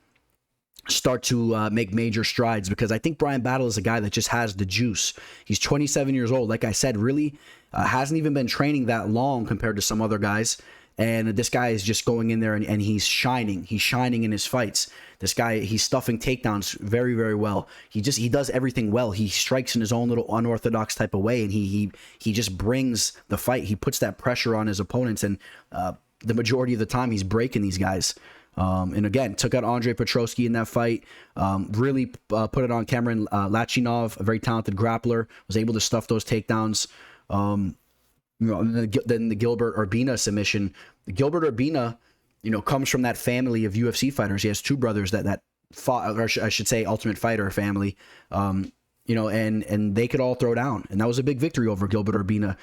start to make major strides, because I think Bryan Battle is a guy that just has the juice. He's 27 years old. Like I said, really hasn't even been training that long compared to some other guys. And this guy is just going in there and he's shining. He's shining in his fights. This guy, he's stuffing takedowns very, very well. He does everything well. He strikes in his own little unorthodox type of way, and he just brings the fight. He puts that pressure on his opponents, and the majority of the time he's breaking these guys. And again, took out Andre Petroski in that fight. Really put it on Cameron Lachinov, a very talented grappler, was able to stuff those takedowns. than the Gilbert Urbina submission. Gilbert Urbina, comes from that family of UFC fighters. He has two brothers that fought, or I should say, Ultimate Fighter family. And they could all throw down, and that was a big victory over Gilbert Urbina.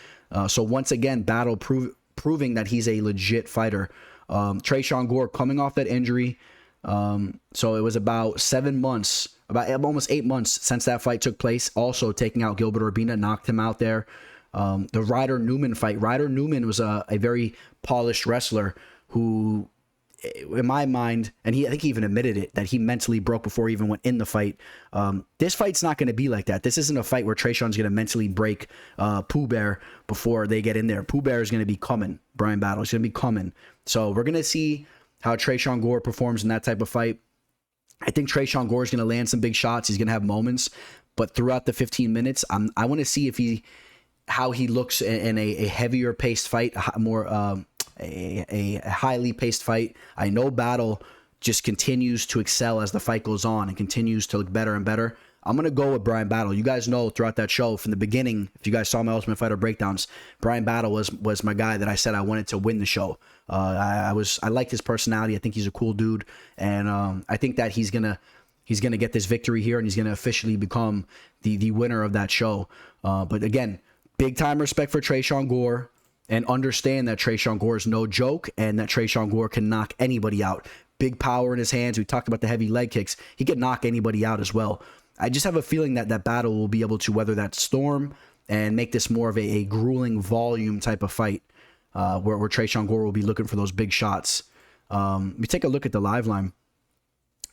So once again, Battle proving that he's a legit fighter. Tresean Gore coming off that injury. So it was about 7 months, about almost 8 months since that fight took place. Also taking out Gilbert Urbina, knocked him out there. The Ryder Newman fight. Ryder Newman was a very polished wrestler who, in my mind, and I think he even admitted it, that he mentally broke before he even went in the fight. This fight's not going to be like that. This isn't a fight where Tresean's going to mentally break Pooh Bear before they get in there. Pooh Bear is going to be coming. Bryan Battle is going to be coming. So we're going to see how Tresean Gore performs in that type of fight. I think Tresean Gore is going to land some big shots. He's going to have moments, but throughout the 15 minutes, I want to see how he looks in a heavier paced fight, a highly paced fight. I know Battle just continues to excel as the fight goes on and continues to look better and better. I'm going to go with Bryan Battle. You guys know throughout that show from the beginning, if you guys saw my Ultimate Fighter breakdowns, Bryan Battle was my guy that I said I wanted to win the show. I like his personality. I think he's a cool dude, and I think that he's gonna get this victory here, and he's gonna officially become the winner of that show. But again, big time respect for Tresean Gore, and understand that Tresean Gore is no joke, and that Tresean Gore can knock anybody out. Big power in his hands. We talked about the heavy leg kicks. He can knock anybody out as well. I just have a feeling that Battle will be able to weather that storm and make this more of a grueling volume type of fight, where Tresean Gore will be looking for those big shots. We take a look at the live line,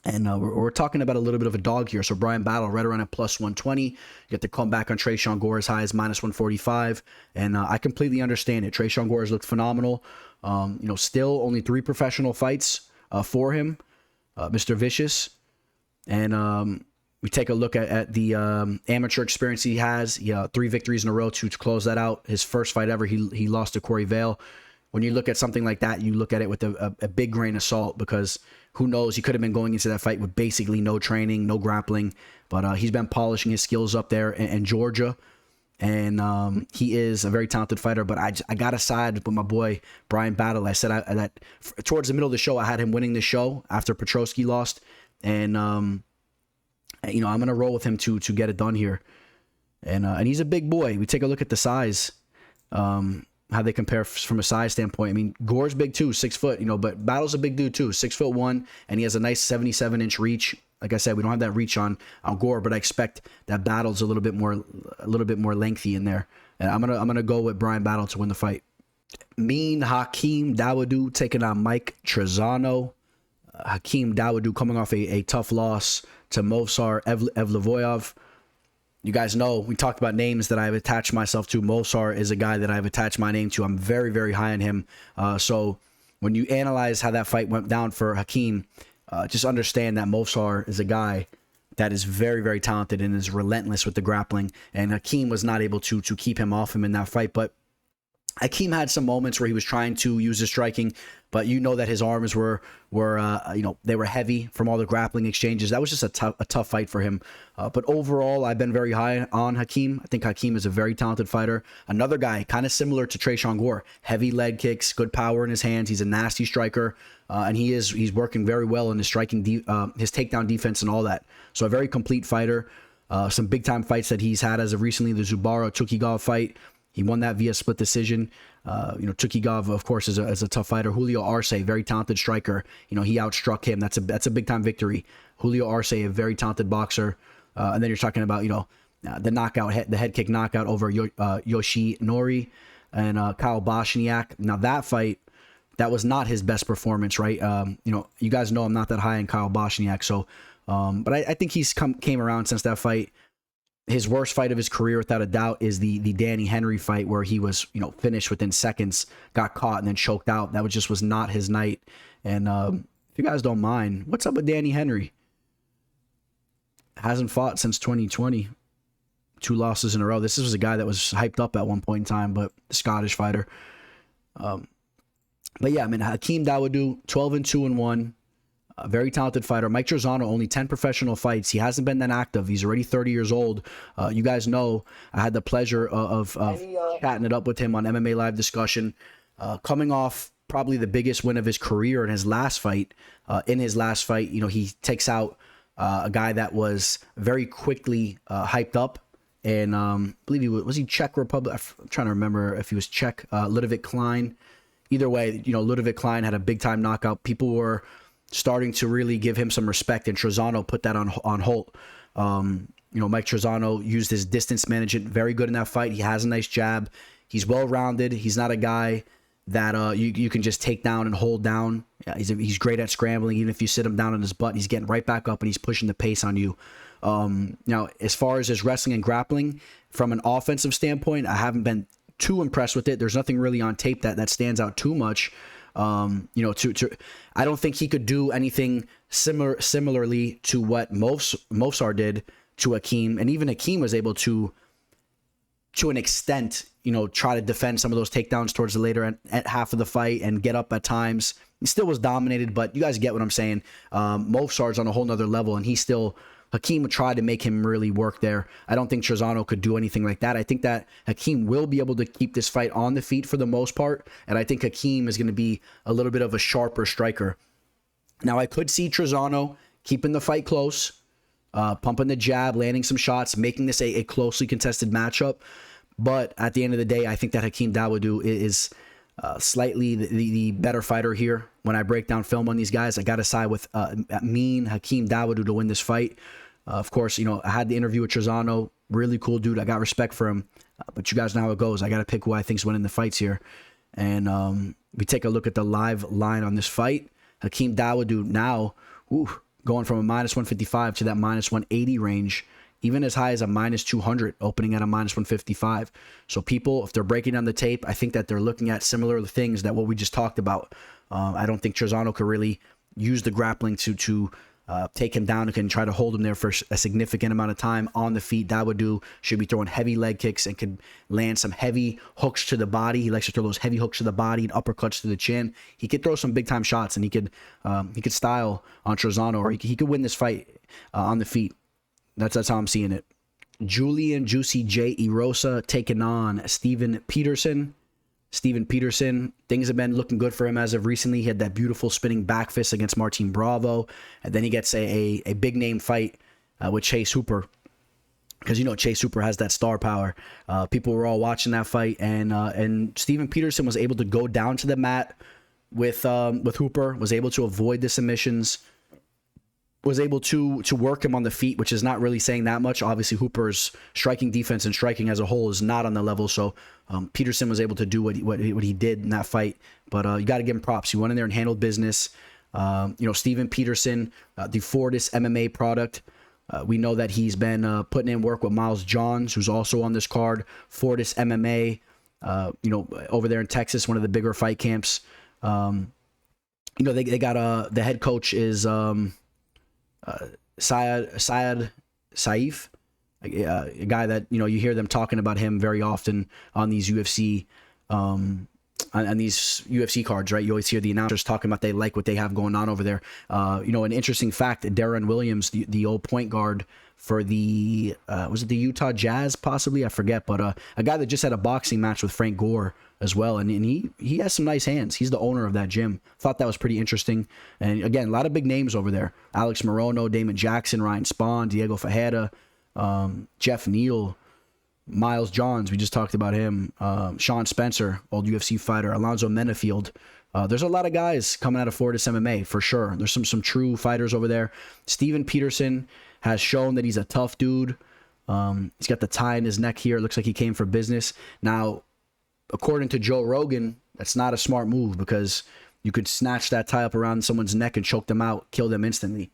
and we're talking about a little bit of a dog here. So Bryan Battle right around at plus 120. You get to come back on Tresean Gore as high as minus 145, and I completely understand it. Tresean Gore has looked phenomenal. Still only 3 professional fights for him, Mr. Vicious, and we take a look at the amateur experience he has. 3 victories in a row to close that out. His first fight ever, he lost to Corey Vale. When you look at something like that, you look at it with a big grain of salt, because who knows, he could have been going into that fight with basically no training, no grappling, but he's been polishing his skills up there in Georgia, and he is a very talented fighter. But I got to side with my boy Bryan Battle. I said that towards the middle of the show, I had him winning the show after Petrosky lost, and I'm going to roll with him to get it done here. And he's a big boy. We take a look at the size, how they compare from a size standpoint. I mean, Gore's big too, 6 foot, but Battle's a big dude too, 6'1", and he has a nice 77-inch reach. Like I said, we don't have that reach on Gore, but I expect that Battle's a little bit more lengthy in there. And I'm gonna go with Bryan Battle to win the fight. Mean Hakeem Dawodu taking on Mike Trizano. Hakeem Dawodu coming off a tough loss to Movsar Evlovoyov. You guys know, we talked about names that I've attached myself to. Movsar is a guy that I've attached my name to. I'm very, very high on him. So when you analyze how that fight went down for Hakeem, just understand that Movsar is a guy that is very, very talented and is relentless with the grappling. And Hakeem was not able to keep him off him in that fight. But Hakeem had some moments where he was trying to use his striking, but that his arms were they were heavy from all the grappling exchanges. That was just a tough fight for him. But overall, I've been very high on Hakeem. I think Hakeem is a very talented fighter. Another guy kind of similar to Tresean Gore, heavy leg kicks, good power in his hands. He's a nasty striker, and he's working very well in his striking, his takedown defense and all that. So a very complete fighter. Some big time fights that he's had as of recently, the Zubara Tukigov fight. He won that via split decision. Tukigov, of course, is a tough fighter. Julio Arce, very talented striker. He outstruck him. That's a big time victory. Julio Arce, a very talented boxer. And then you're talking about the knockout, the head kick knockout over Yoshinori and Kyle Bochniak. Now that fight, that was not his best performance, right? You guys know I'm not that high on Kyle Bochniak, so but I think he's came around since that fight. His worst fight of his career, without a doubt, is the Danny Henry fight, where he was finished within seconds, got caught, and then choked out. That was not his night. And if you guys don't mind, what's up with Danny Henry? Hasn't fought since 2020. 2 losses in a row. This was a guy that was hyped up at one point in time, but the Scottish fighter. But yeah, I mean, Hakeem Dawodu, 12-2-1. A very talented fighter. Mike Trizano, only 10 professional fights. He hasn't been that active. He's already 30 years old. You guys know I had the pleasure of chatting it up with him on MMA Live Discussion. Coming off probably the biggest win of his career in his last fight. You know, he takes out a guy that was very quickly hyped up. And I believe was he Czech Republic? I'm trying to remember if he was Czech. Ludovic Klein. Either way, you know, Ludovic Klein had a big time knockout. People were starting to really give him some respect, and Trizano put that on hold. You know, Mike Trizano used his distance management very good in that fight. He has a nice jab. He's well rounded. He's not a guy that you can just take down and hold down. Yeah, he's great at scrambling. Even if you sit him down on his butt, he's getting right back up and he's pushing the pace on you. Now, as far as his wrestling and grappling, from an offensive standpoint, I haven't been too impressed with it. There's nothing really on tape that stands out too much. You know, I don't think he could do anything similarly to what Movsar did to Hakeem, and even Hakeem was able to an extent, you know, try to defend some of those takedowns towards the later at half of the fight and get up at times. He still was dominated, but you guys get what I'm saying. Movsar's on a whole nother level, and Hakeem tried to make him really work there. I don't think Trizano could do anything like that. I think that Hakeem will be able to keep this fight on the feet for the most part, and I think Hakeem is going to be a little bit of a sharper striker. Now, I could see Trizano keeping the fight close, pumping the jab, landing some shots, making this a closely contested matchup. But at the end of the day, I think that Hakeem Dawodu is slightly the better fighter here. When I break down film on these guys, I got to side with Hakeem Dawodu to win this fight. Of course, you know, I had the interview with Trizano. Really cool dude. I got respect for him. But you guys know how it goes. I got to pick who I think's winning the fights here. And we take a look at the live line on this fight. Hakeem Dawodu now going from a minus 155 to that minus 180 range, even as high as a minus 200, opening at a minus 155. So people, if they're breaking down the tape, I think that they're looking at similar things that what we just talked about. I don't think Trizano could really use the grappling to take him down and can try to hold him there for a significant amount of time on the feet. Dawodu should be throwing heavy leg kicks and can land some heavy hooks to the body. He likes to throw those heavy hooks to the body and uppercuts to the chin. He could throw some big time shots, and he could style on Trizano, or he could win this fight on the feet. That's how I'm seeing it. Julian Juicy J Erosa taking on Steven Peterson. Steven Peterson, things have been looking good for him as of recently. He had that beautiful spinning back fist against Martin Bravo. And then he gets a big name fight with Chase Hooper. Because, you know, Chase Hooper has that star power. People were all watching that fight. And Steven Peterson was able to go down to the mat with Hooper, was able to avoid the submissions, was able to work him on the feet, which is not really saying that much. Obviously, Hooper's striking defense and striking as a whole is not on the level, so Peterson was able to do what he did in that fight. But you got to give him props. He went in there and handled business. You know, Steven Peterson, the Fortis MMA product. We know that he's been putting in work with Miles Johns, who's also on this card. Fortis MMA, you know, over there in Texas, one of the bigger fight camps. You know, they got the head coach is Syed Saif, a guy that, you know, you hear them talking about him very often on these UFC on these UFC cards, right? You always hear the announcers talking about they like what they have going on over there. You know, an interesting fact, Darren Williams, the old point guard for the was it the Utah Jazz possibly? I forget, but a guy that just had a boxing match with Frank Gore as well, and he has some nice hands. He's the owner of that gym. Thought that was pretty interesting. And again, a lot of big names over there: Alex Morono, Damon Jackson, Ryan Spahn, Diego Fajeda, Jeff Neal, Miles Johns, we just talked about him, Sean Spencer, old UFC fighter, Alonzo Menafield. There's a lot of guys coming out of Fortis MMA for sure. There's some true fighters over there. Steven Peterson has shown that he's a tough dude. He's got the tie in his neck here. It looks like he came for business. Now, according to Joe Rogan, that's not a smart move, because you could snatch that tie up around someone's neck and choke them out, kill them instantly.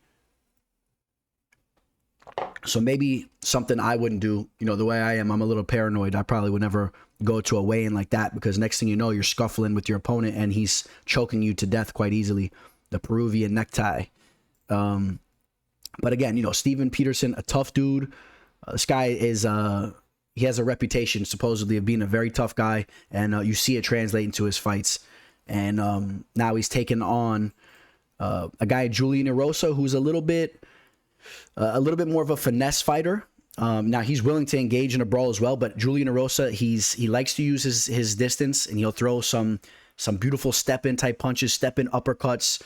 So maybe something I wouldn't do. You know, the way I am, I'm a little paranoid. I probably would never go to a weigh-in like that, because next thing you know, you're scuffling with your opponent and he's choking you to death quite easily. The Peruvian necktie. But again, you know, Steven Peterson, a tough dude. This guy is he has a reputation supposedly of being a very tough guy, and you see it translate into his fights. And now he's taken on A guy, Julian Erosa, who's a little bit more of a finesse fighter. Now he's willing to engage in a brawl as well, but Julian Erosa, he likes to use his distance, and he'll throw some beautiful step-in type punches, step-in uppercuts,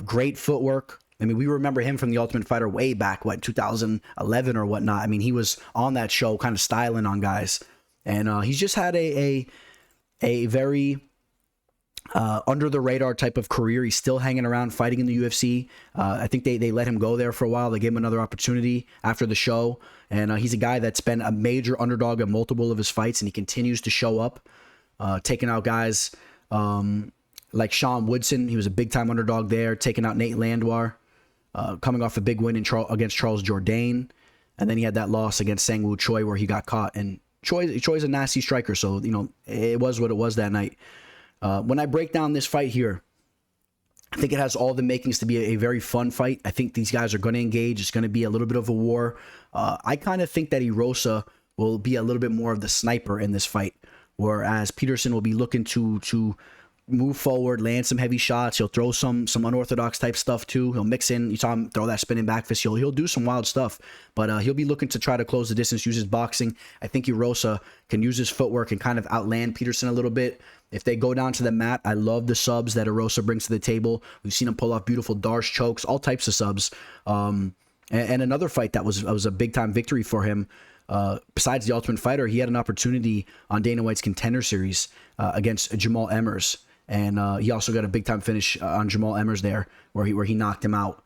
great footwork. I mean, we remember him from The Ultimate Fighter way back, 2011 or whatnot. I mean, he was on that show kind of styling on guys. And he's just had a very under-the-radar type of career. He's still hanging around, fighting in the UFC. I think they let him go there for a while. They gave him another opportunity after the show. And he's a guy that's been a major underdog in multiple of his fights, and he continues to show up, taking out guys like Sean Woodson. He was a big-time underdog there, taking out Nate Landwehr. Coming off a big win against Charles Jourdain, and then he had that loss against Sang-Woo Choi where he got caught. And Choi's a nasty striker, so it was what it was that night. When I break down this fight here, I think it has all the makings to be a very fun fight. I think these guys are going to engage. It's going to be a little bit of a war. I kind of think that Erosa will be a little bit more of the sniper in this fight, whereas Peterson will be looking to move forward, land some heavy shots. He'll throw some unorthodox type stuff too. He'll mix in. You saw him throw that spinning back fist. He'll do some wild stuff, but he'll be looking to try to close the distance, use his boxing. I think Erosa can use his footwork and kind of outland Peterson a little bit. If they go down to the mat, I love the subs that Erosa brings to the table. We've seen him pull off beautiful Darce chokes, all types of subs. And another fight that was a big time victory for him. Besides the Ultimate Fighter, he had an opportunity on Dana White's Contender Series against Jamal Emmers. And he also got a big-time finish on Jamal Emmers there, where he knocked him out.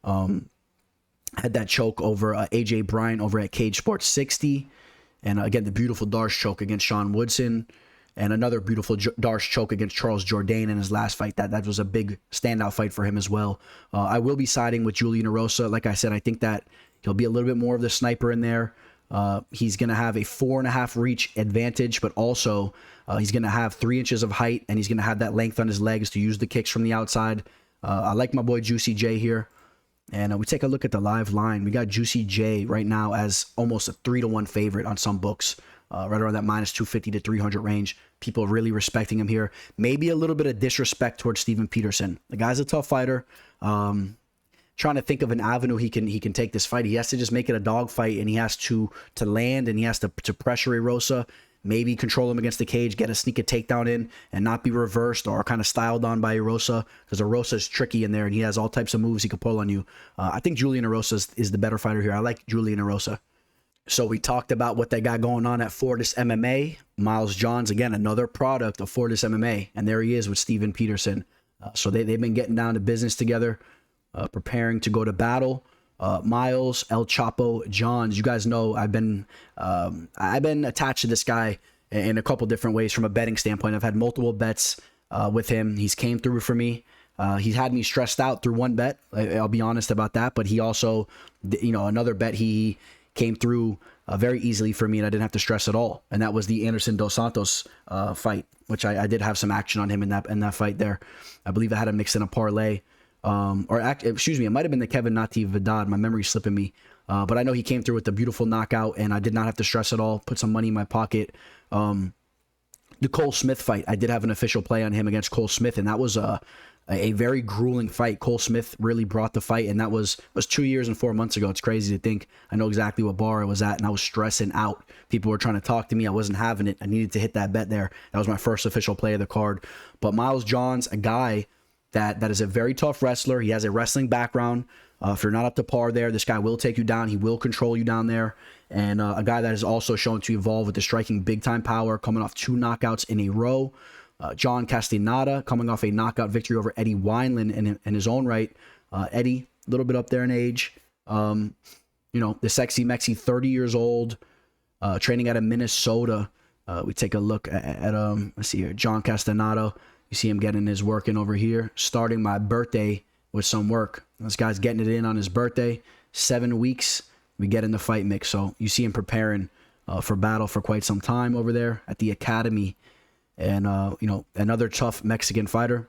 Had that choke over AJ Bryan over at Cage Sports 60. And again, the beautiful Darce choke against Sean Woodson. And another beautiful Darce choke against Charles Jourdain in his last fight. That was a big standout fight for him as well. I will be siding with Julian Erosa. Like I said, I think that he'll be a little bit more of the sniper in there. He's going to have a 4.5 reach advantage, but also he's going to have 3 inches of height, and he's going to have that length on his legs to use the kicks from the outside. I like my boy Juicy J here. And we take a look at the live line. We got Juicy J right now as almost a 3-1 favorite on some books, right around that minus 250 to 300 range. People really respecting him here. Maybe a little bit of disrespect towards Steven Peterson. The guy's a tough fighter. Trying to think of an avenue he can take this fight. He has to just make it a dog fight, and he has to land, and he has to pressure Erosa, maybe control him against the cage, get a sneak takedown in, and not be reversed or kind of styled on by Erosa, because Erosa is tricky in there, and he has all types of moves he can pull on you. I think Julian Erosa is the better fighter here. I like Julian Erosa. So we talked about what they got going on at Fortis MMA. Miles Johns, again, another product of Fortis MMA, and there he is with Steven Peterson. So they've been getting down to business together. Preparing to go to battle. Miles El Chapo Johns, you guys know I've been attached to this guy in a couple different ways from a betting standpoint. I've had multiple bets with him. He's came through for me. He's had me stressed out through one bet. I'll be honest about that. But he also, another bet he came through very easily for me, and I didn't have to stress at all. And that was the Anderson Dos Santos fight, which I did have some action on him in that fight there. I believe I had him mixed in a parlay. It might have been the Kevin Natividad. My memory's slipping me. But I know he came through with a beautiful knockout, and I did not have to stress at all. Put some money in my pocket. The Cole Smith fight, I did have an official play on him against Cole Smith, and that was a very grueling fight. Cole Smith really brought the fight, and that was 2 years and 4 months ago. It's crazy to think. I know exactly what bar I was at, and I was stressing out. People were trying to talk to me. I wasn't having it. I needed to hit that bet there. That was my first official play of the card. But Miles Johns, a guy that is a very tough wrestler. He has a wrestling background. If you're not up to par there, this guy will take you down. He will control you down there. And a guy that is also shown to evolve with the striking big-time power, coming off 2 knockouts in a row. John Castañeda coming off a knockout victory over Eddie Wineland in his own right. Eddie, a little bit up there in age. The sexy Mexi, 30 years old, training out of Minnesota. We take a look at let's see here, John Castañeda. You see him getting his work in over here, starting my birthday with some work. This guy's getting it in on his birthday. 7 weeks, we get in the fight mix. So you see him preparing for battle for quite some time over there at the academy. And, another tough Mexican fighter.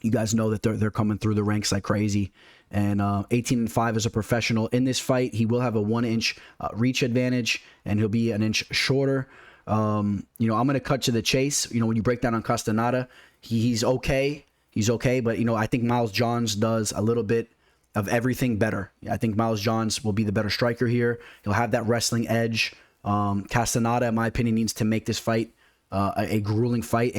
You guys know that they're coming through the ranks like crazy. And 18-5 as a professional. In this fight, he will have a 1-inch reach advantage, and he'll be an inch shorter. I'm going to cut to the chase. When you break down on Castañeda, he's okay. He's okay, but, you know, I think Miles Johns does a little bit of everything better. I think Miles Johns will be the better striker here. He'll have that wrestling edge. Castañeda, in my opinion, needs to make this fight a grueling fight,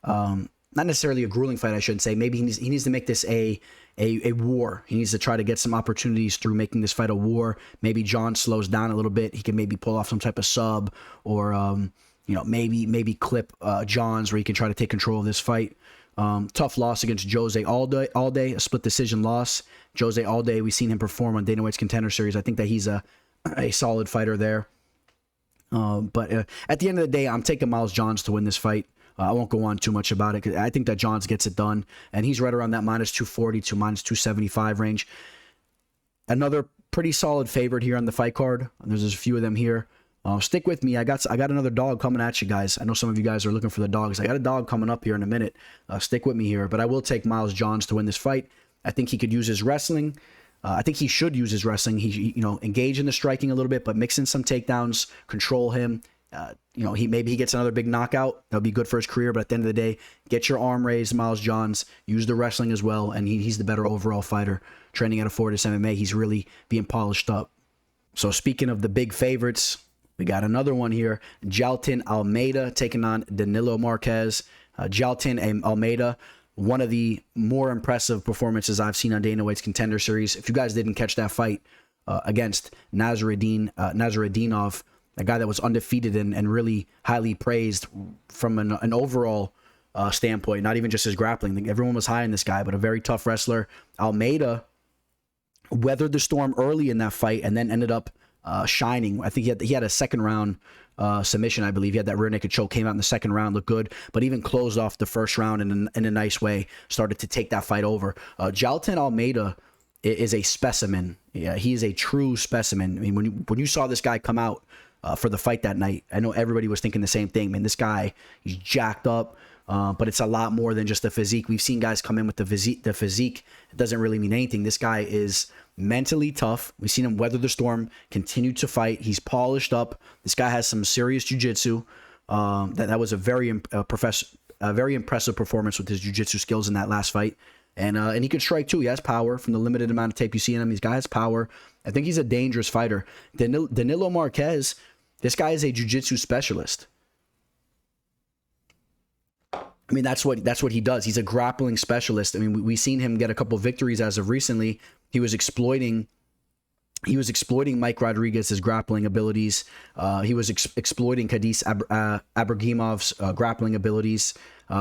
not necessarily a grueling fight, I shouldn't say. Maybe he needs to make this a war. He needs to try to get some opportunities through making this fight a war. Maybe John slows down a little bit. He can maybe pull off some type of sub, or you know, maybe clip Johns where he can try to take control of this fight. Tough loss against Jose Alday, a split decision loss. Jose Alday, we've seen him perform on Dana White's Contender Series. I think that he's a solid fighter there. But at the end of the day, I'm taking Miles Johns to win this fight. I won't go on too much about it, because I think that Johns gets it done, and he's right around that minus 240 to minus 275 range. Another pretty solid favorite here on the fight card. There's a few of them here. Stick with me. I got another dog coming at you guys. I know some of you guys are looking for the dogs. I got a dog coming up here in a minute. Stick with me here, but I will take Miles Johns to win this fight. I think he could use his wrestling. I think he should use his wrestling. He, you know, engage in the striking a little bit, but mix in some takedowns, control him. You know, maybe he gets another big knockout. That'll be good for his career. But at the end of the day, get your arm raised, Miles Johns. Use the wrestling as well, and he's the better overall fighter. Training out of Fortis MMA, he's really being polished up. So speaking of the big favorites, we got another one here. Jailton Almeida taking on Danilo Marques. Jailton and Almeida, one of the more impressive performances I've seen on Dana White's Contender Series. If you guys didn't catch that fight against Nasruddinov, a guy that was undefeated and really highly praised from an overall standpoint, not even just his grappling. Everyone was high on this guy, but a very tough wrestler. Almeida weathered the storm early in that fight and then ended up shining. I think he had a second round submission, I believe. He had that rear naked choke, came out in the second round, looked good, but even closed off the first round in a nice way, started to take that fight over. Jailton Almeida is a specimen. Yeah, he is a true specimen. I mean, when you saw this guy come out for the fight that night, I know everybody was thinking the same thing. Man, this guy, he's jacked up, but it's a lot more than just the physique. We've seen guys come in with the physique. It doesn't really mean anything. This guy is mentally tough. We've seen him weather the storm, continue to fight. He's polished up. This guy has some serious jiu-jitsu. That was a very impressive performance with his jiu-jitsu skills in that last fight. And he can strike too. He has power from the limited amount of tape you see in him. This guy has power. I think he's a dangerous fighter. Danilo Marques, this guy is a jiu-jitsu specialist. I mean, that's what he does. He's a grappling specialist. I mean, we've seen him get a couple victories as of recently. He was exploiting Mike Rodriguez's grappling abilities. He was exploiting Khadis Abragimov's grappling abilities.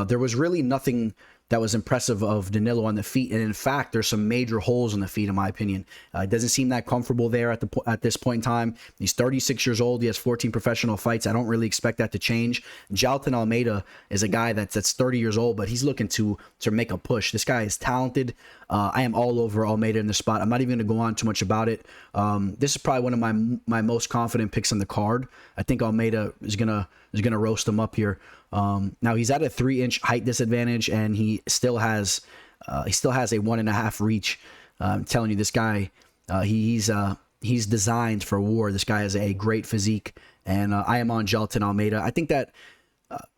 There was really nothing that was impressive of Danilo on the feet, and in fact, there's some major holes in the feet, in my opinion. It doesn't seem that comfortable there at this point in time. He's 36 years old. He has 14 professional fights. I don't really expect that to change. Jailton Almeida is a guy that's 30 years old, but he's looking to make a push. This guy is talented. I am all over Almeida in this spot. I'm not even going to go on too much about it. This is probably one of my most confident picks on the card. I think Almeida is gonna roast him up here. Now he's at a 3-inch height disadvantage, and he still has a 1.5 reach. I'm telling you, this guy, he's designed for war. This guy has a great physique, and I am on Jailton Almeida. I think that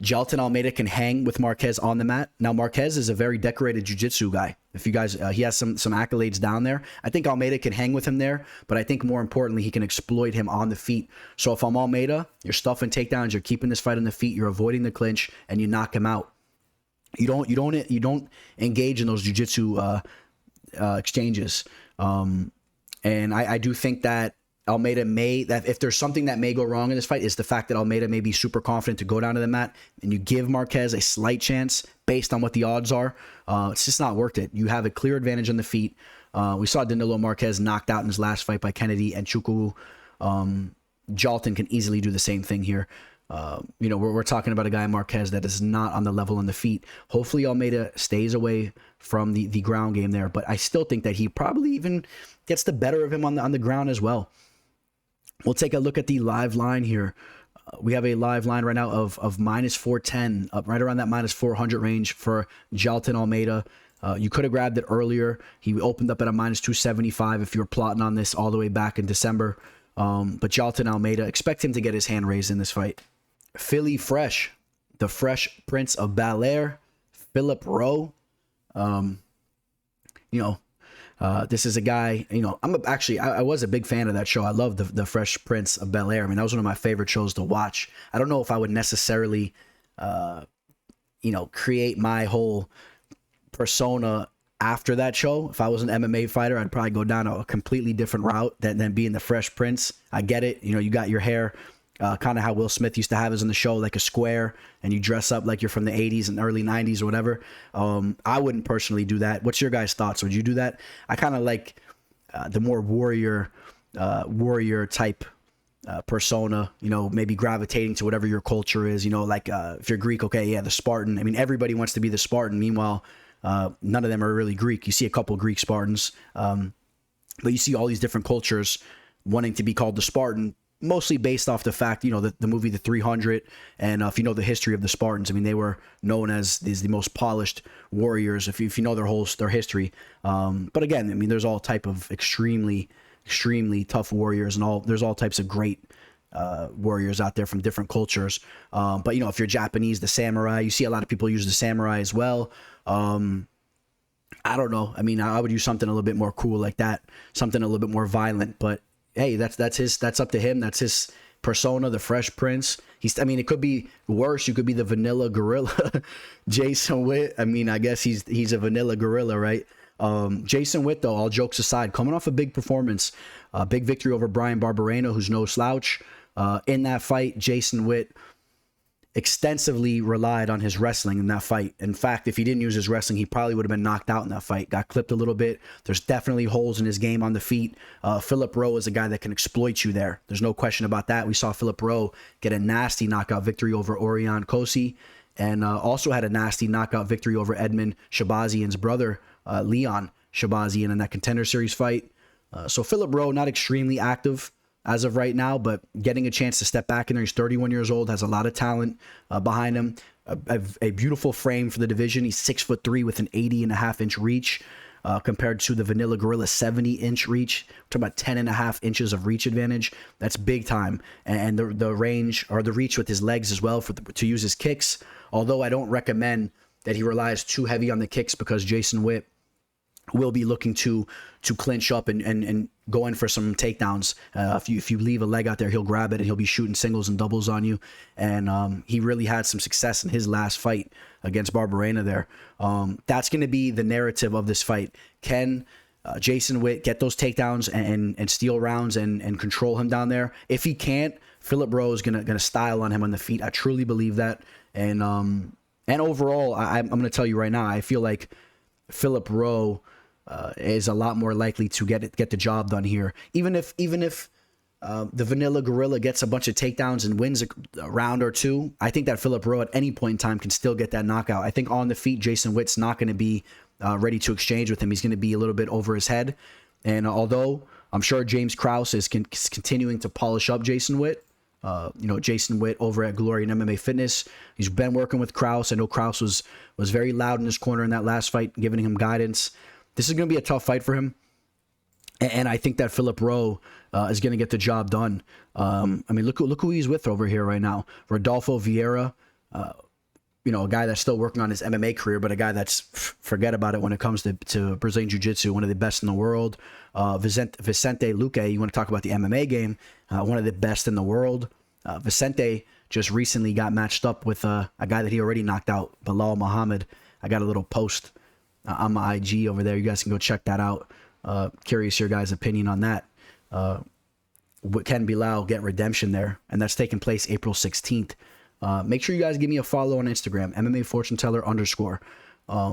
Jailton Almeida can hang with Marques on the mat. Now, Marques is a very decorated jiu-jitsu guy. If you guys, he has some accolades down there. I think Almeida can hang with him there, but I think more importantly, he can exploit him on the feet. So if I'm Almeida, you're stuffing takedowns, you're keeping this fight on the feet, you're avoiding the clinch, and you knock him out. You don't engage in those jiu-jitsu exchanges. And I do think that Almeida that if there's something that may go wrong in this fight, is the fact that Almeida may be super confident to go down to the mat, and you give Marques a slight chance based on what the odds are. It's just not worth it. You have a clear advantage on the feet. We saw Danilo Marques knocked out in his last fight by Kennedy and Njokuani. Jailton can easily do the same thing here. We're talking about a guy, Marques, that is not on the level on the feet. Hopefully Almeida stays away from the ground game there, but I still think that he probably even gets the better of him on the ground as well. We'll take a look at the live line here. We have a live line right now of minus 410, up right around that minus 400 range for Jailton Almeida. You could have grabbed it earlier. He opened up at a minus 275 if you were plotting on this all the way back in December. But Jailton Almeida, expect him to get his hand raised in this fight. Philly Fresh, the Fresh Prince of Bel Air, Philip Rowe. You know, this is a guy, you know, I was a big fan of that show. I love the Fresh Prince of Bel-Air. I mean, that was one of my favorite shows to watch. I don't know if I would necessarily, you know, create my whole persona after that show. If I was an MMA fighter, I'd probably go down a completely different route than being the Fresh Prince. I get it. You know, you got your hair, kind of how Will Smith used to have his in the show, like a square, and you dress up like you're from the 80s and early 90s or whatever. I wouldn't personally do that. What's your guys' thoughts? Would you do that? I kind of like the more warrior type persona, you know, maybe gravitating to whatever your culture is, you know, like if you're Greek, okay, yeah, the Spartan. I mean, everybody wants to be the Spartan. Meanwhile, none of them are really Greek. You see a couple Greek Spartans, but you see all these different cultures wanting to be called the Spartan, mostly based off the fact, you know, the movie The 300, and if you know the history of the Spartans, I mean, they were known as the most polished warriors, if you know their history. But again, I mean, there's all type of extremely tough warriors, and there's all types of great warriors out there from different cultures. But you know, if you're Japanese, the samurai, you see a lot of people use the samurai as well. I don't know. I mean, I would use something a little bit more cool like that, something a little bit more violent. But hey, that's up to him. That's his persona, the Fresh Prince. I mean, it could be worse. You could be the vanilla gorilla, Jason Witt. I mean, I guess he's a vanilla gorilla, right? Jason Witt, though, all jokes aside, coming off a big performance, big victory over Bryan Barberena, who's no slouch. In that fight, Jason Witt extensively relied on his wrestling in that fight. In fact, if he didn't use his wrestling, he probably would have been knocked out in that fight. Got clipped a little bit. There's definitely holes in his game on the feet. Philip Rowe is a guy that can exploit you there. There's no question about that. We saw Philip Rowe get a nasty knockout victory over Orion Kosi, and also had a nasty knockout victory over Edmund Shabazian's brother, Leon Shabazian, in that Contender Series fight. So Philip Rowe, not extremely active as of right now, but getting a chance to step back in there. He's 31 years old, has a lot of talent behind him, a beautiful frame for the division. He's 6'3" with an 80.5-inch reach, compared to the Vanilla Gorilla 70-inch reach. We're talking about 10.5 inches of reach advantage. That's big time. And the range, or the reach with his legs as well, to use his kicks. Although I don't recommend that he relies too heavy on the kicks, because Jason Witt will be looking to clinch up and go in for some takedowns. If you leave a leg out there, he'll grab it and he'll be shooting singles and doubles on you. And he really had some success in his last fight against Barberena there. That's going to be the narrative of this fight. Can Jason Witt get those takedowns and steal rounds and control him down there? If he can't, Philip Rowe is gonna style on him on the feet. I truly believe that. And overall, I'm going to tell you right now, I feel like Philip Rowe is a lot more likely to get the job done here. Even if the Vanilla Gorilla gets a bunch of takedowns and wins a round or two, I think that Philip Rowe at any point in time can still get that knockout. I think on the feet, Jason Witt's not going to be ready to exchange with him. He's going to be a little bit over his head. And although I'm sure James Krause is continuing to polish up Jason Witt, Jason Witt over at Glory and MMA Fitness, he's been working with Krause. I know Krause was very loud in his corner in that last fight, giving him guidance. This is going to be a tough fight for him. And I think that Philip Rowe is going to get the job done. I mean, look who he's with over here right now. Rodolfo Vieira, a guy that's still working on his MMA career, but a guy that's forget about it when it comes to Brazilian Jiu-Jitsu, one of the best in the world. Vicente Luque, you want to talk about the MMA game, one of the best in the world. Vicente just recently got matched up with a guy that he already knocked out, Bilal Muhammad. I got a little post on my IG over there. You guys can go check that out. Curious your guys' opinion on that. Can Bilal get redemption there? And that's taking place April 16th. Make sure you guys give me a follow on Instagram, MMA_fortuneteller_.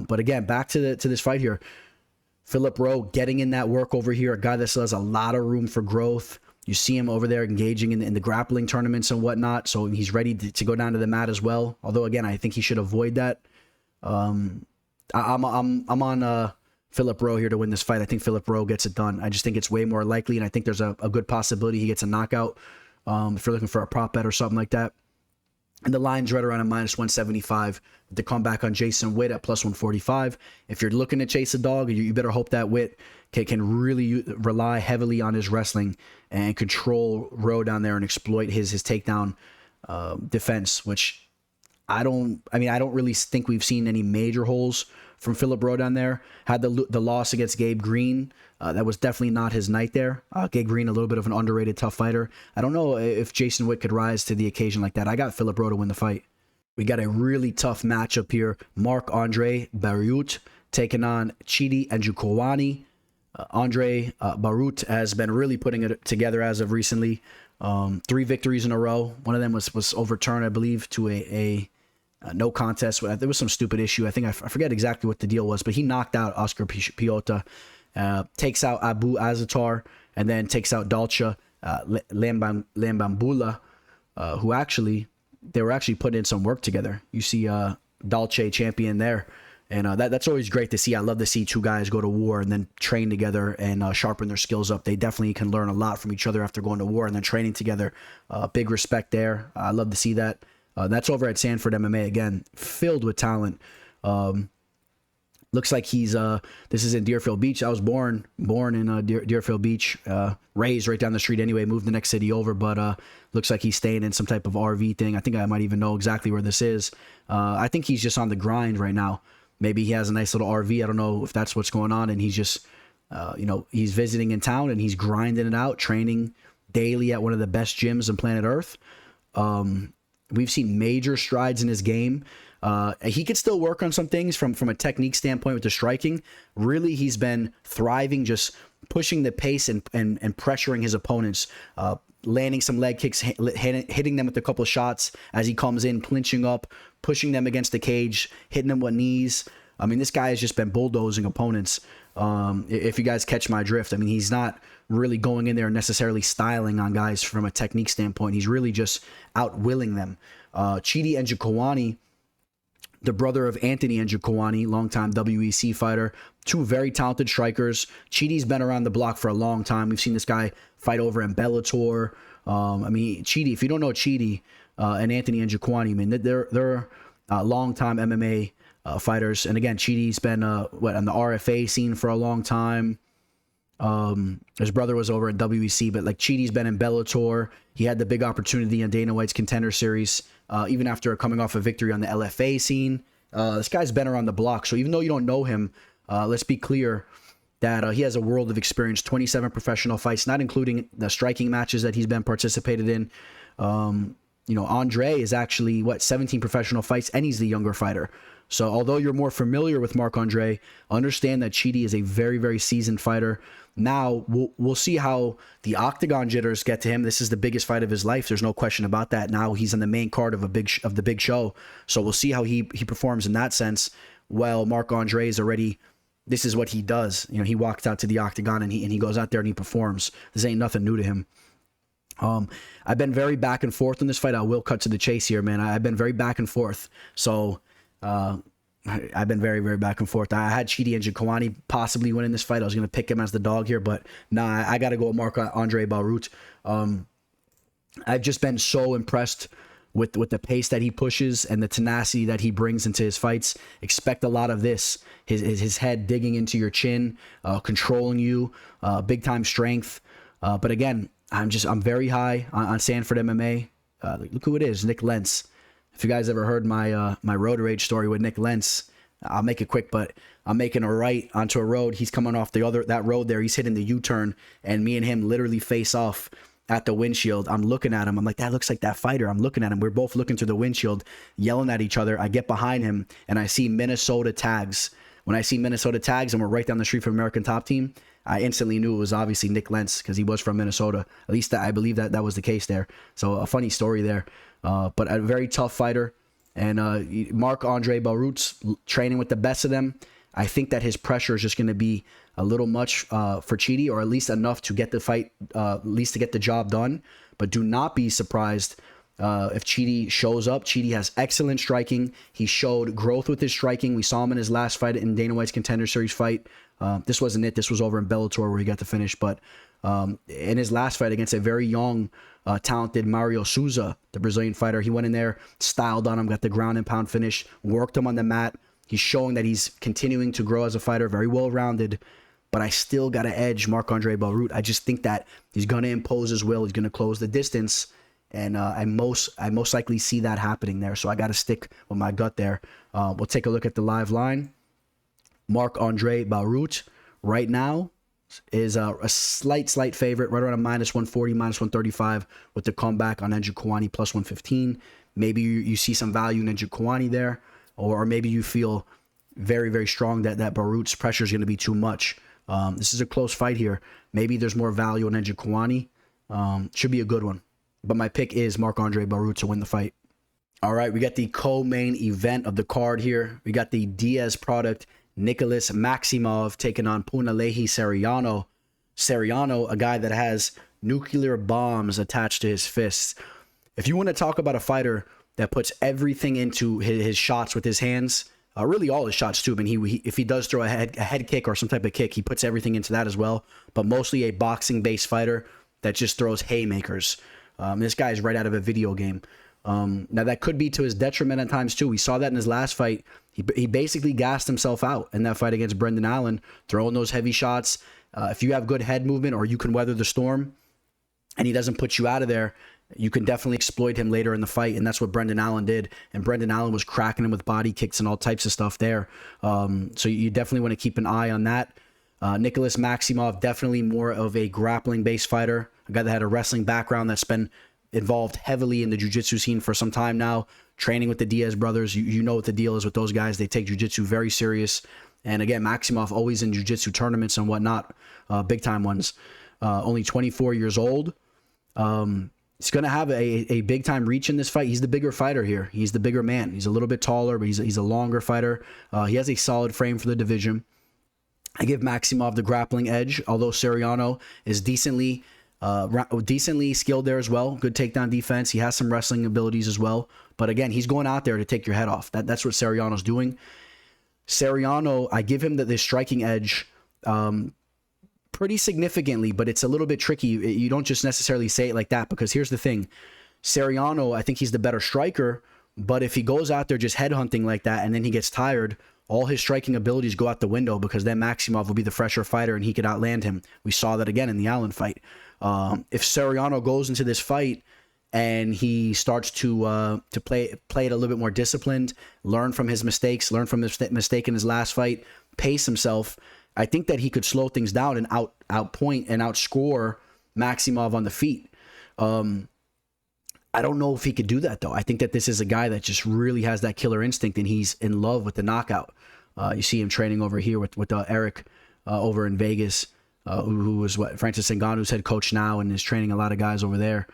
But again, back to this fight here. Philip Rowe getting in that work over here, a guy that still has a lot of room for growth. You see him over there engaging in the grappling tournaments and whatnot, so he's ready to go down to the mat as well. Although again, I think he should avoid that. I'm on Philip Rowe here to win this fight. I think Philip Rowe gets it done. I just think it's way more likely, and I think there's a good possibility he gets a knockout. If you're looking for a prop bet or something like that. And the line's right around a -175. The comeback on Jason Witt at +145. If you're looking to chase a dog, you better hope that Witt can really rely heavily on his wrestling and control Rowe down there and exploit his takedown defense, which I don't really think we've seen any major holes from Philip Rowe down there. Had the loss against Gabe Green. That was definitely not his night there. Gabe Green, a little bit of an underrated tough fighter. I don't know if Jason Witt could rise to the occasion like that. I got Philip Rowe to win the fight. We got a really tough matchup here. Marc-André Barriault taking on Chidi and Njokuani. Andre Barriault has been really putting it together as of recently. 3 victories in a row. One of them was overturned, I believe, to a no contest. There was some stupid issue. I think I forget exactly what the deal was, but he knocked out Oscar Piota, takes out Abu Azatar, and then takes out Dalcha Lambambula, who they were actually putting in some work together. You see Dalche champion there. And that's always great to see. I love to see 2 guys go to war and then train together and sharpen their skills up. They definitely can learn a lot from each other after going to war and then training together. Big respect there. I love to see that. That's over at Sanford MMA, again, filled with talent. Looks like he's this is in Deerfield Beach. I was born in Deerfield Beach, raised right down the street anyway, moved the next city over, but looks like he's staying in some type of RV thing. I think I might even know exactly where this is. I think he's just on the grind right now. Maybe he has a nice little RV. I don't know if that's what's going on, and he's just he's visiting in town and he's grinding it out, training daily at one of the best gyms on planet Earth. We've seen major strides in his game. He could still work on some things from a technique standpoint with the striking. Really, he's been thriving, just pushing the pace and pressuring his opponents, landing some leg kicks, hitting them with a couple of shots as he comes in, clinching up, pushing them against the cage, hitting them with knees. I mean, this guy has just been bulldozing opponents. If you guys catch my drift, I mean, he's not really going in there necessarily styling on guys from a technique standpoint. He's really just outwilling them. Chidi and Njokuani, the brother of Anthony Njokuani, longtime WEC fighter, 2 very talented strikers. Chidi's been around the block for a long time. We've seen this guy fight over in Bellator. I mean, Chidi, if you don't know Chidi and Anthony Njokuani, I mean, they're longtime MMA fighters. And again, Chidi's been on the RFA scene for a long time. His brother was over at WEC, but like Chidi's been in Bellator. He had the big opportunity in Dana White's Contender Series, even after coming off a victory on the LFA scene. This guy's been around the block, so even though you don't know him, let's be clear that he has a world of experience, 27 professional fights, not including the striking matches that he's been participated in. Andre is actually, 17 professional fights, and he's the younger fighter. So although you're more familiar with Marc-André, understand that Chidi is a very, very seasoned fighter. Now, we'll see how the octagon jitters get to him. This is the biggest fight of his life. There's no question about that. Now he's on the main card of the big show. So we'll see how he performs in that sense. Well, Marc-André is already, this is what he does. He walks out to the octagon and he goes out there and he performs. This ain't nothing new to him. I've been very back and forth in this fight. I will cut to the chase here, man. I've been very back and forth. So, I've been very, very back and forth. I had Chidi and Njokuani possibly winning this fight. I was going to pick him as the dog here, but nah, I got to go with Marc-André Barriault. I've just been so impressed with the pace that he pushes and the tenacity that he brings into his fights. Expect a lot of this. His head digging into your chin, controlling you, big time strength. But again, I'm very high on Sanford MMA. Look who it is, Nick Lentz. If you guys ever heard my road rage story with Nick Lentz, I'll make it quick, but I'm making a right onto a road. He's coming off that road there. He's hitting the U-turn, and me and him literally face off at the windshield. I'm looking at him. I'm like, that looks like that fighter. I'm looking at him. We're both looking through the windshield, yelling at each other. I get behind him, and I see Minnesota tags. When I see Minnesota tags, and we're right down the street from American Top Team, I instantly knew it was obviously Nick Lentz because he was from Minnesota. At least I believe that was the case there. So a funny story there. But a very tough fighter. And Marc-André Barriault's training with the best of them. I think that his pressure is just going to be a little much for Chidi, or at least enough to get the fight, at least to get the job done. But do not be surprised if Chidi shows up. Chidi has excellent striking. He showed growth with his striking. We saw him in his last fight in Dana White's Contender Series fight. This wasn't it. This was over in Bellator where he got the finish. But in his last fight against a very young, talented Mario Souza, the Brazilian fighter, he went in there, styled on him, got the ground and pound finish, worked him on the mat. He's showing that he's continuing to grow as a fighter, very well-rounded. But I still got to edge Marc-André Barriault. I just think that he's going to impose his will. He's going to close the distance. And I most likely see that happening there. So I got to stick with my gut there. We'll take a look at the live line. Marc-André Barriault right now is a slight favorite, right around a -140, -135 with the comeback on Njokuani +115. Maybe you see some value in Njokuani there, or maybe you feel very, very strong that Barriault's pressure is going to be too much. This is a close fight here. Maybe there's more value in Njokuani. Should be a good one. But my pick is Marc-André Barriault to win the fight. All right, we got the co-main event of the card here. We got the Diaz product, Nicholas Maximov, taking on Punahele Soriano. Soriano, a guy that has nuclear bombs attached to his fists. If you want to talk about a fighter that puts everything into his shots with his hands, really all his shots too. I mean, if he does throw a head kick or some type of kick, he puts everything into that as well. But mostly a boxing-based fighter that just throws haymakers. This guy is right out of a video game. Now, that could be to his detriment at times too. We saw that in his last fight. He basically gassed himself out in that fight against Brendan Allen, throwing those heavy shots. If you have good head movement or you can weather the storm and he doesn't put you out of there, you can definitely exploit him later in the fight, and that's what Brendan Allen did. And Brendan Allen was cracking him with body kicks and all types of stuff there. So you definitely want to keep an eye on that. Nicholas Maximov, definitely more of a grappling-based fighter, a guy that had a wrestling background that's been involved heavily in the jiu-jitsu scene for some time now, training with the Diaz brothers. You know what the deal is with those guys. They take jiu-jitsu very serious. And again, Maximov always in jiu-jitsu tournaments and whatnot, big-time ones. Only 24 years old. He's going to have a big-time reach in this fight. He's the bigger fighter here. He's the bigger man. He's a little bit taller, but he's a longer fighter. He has a solid frame for the division. I give Maximov the grappling edge, although Soriano is decently skilled there as well. Good takedown defense. He has some wrestling abilities as well. But again, he's going out there to take your head off. That's what Soriano's doing. Soriano, I give him the striking edge pretty significantly, but it's a little bit tricky. You don't just necessarily say it like that, because here's the thing. Soriano, I think he's the better striker, but if he goes out there just headhunting like that and then he gets tired, all his striking abilities go out the window, because then Maximov will be the fresher fighter and he could outland him. We saw that again in the Allen fight. If Soriano goes into this fight and he starts to play it a little bit more disciplined, learn from his mistakes, learn from his mistake in his last fight, pace himself, I think that he could slow things down and outpoint and outscore Maximov on the feet. I don't know if he could do that, though. I think that this is a guy that just really has that killer instinct, and he's in love with the knockout. You see him training over here with Eric over in Vegas, who was Francis Ngannou's head coach now and is training a lot of guys over there.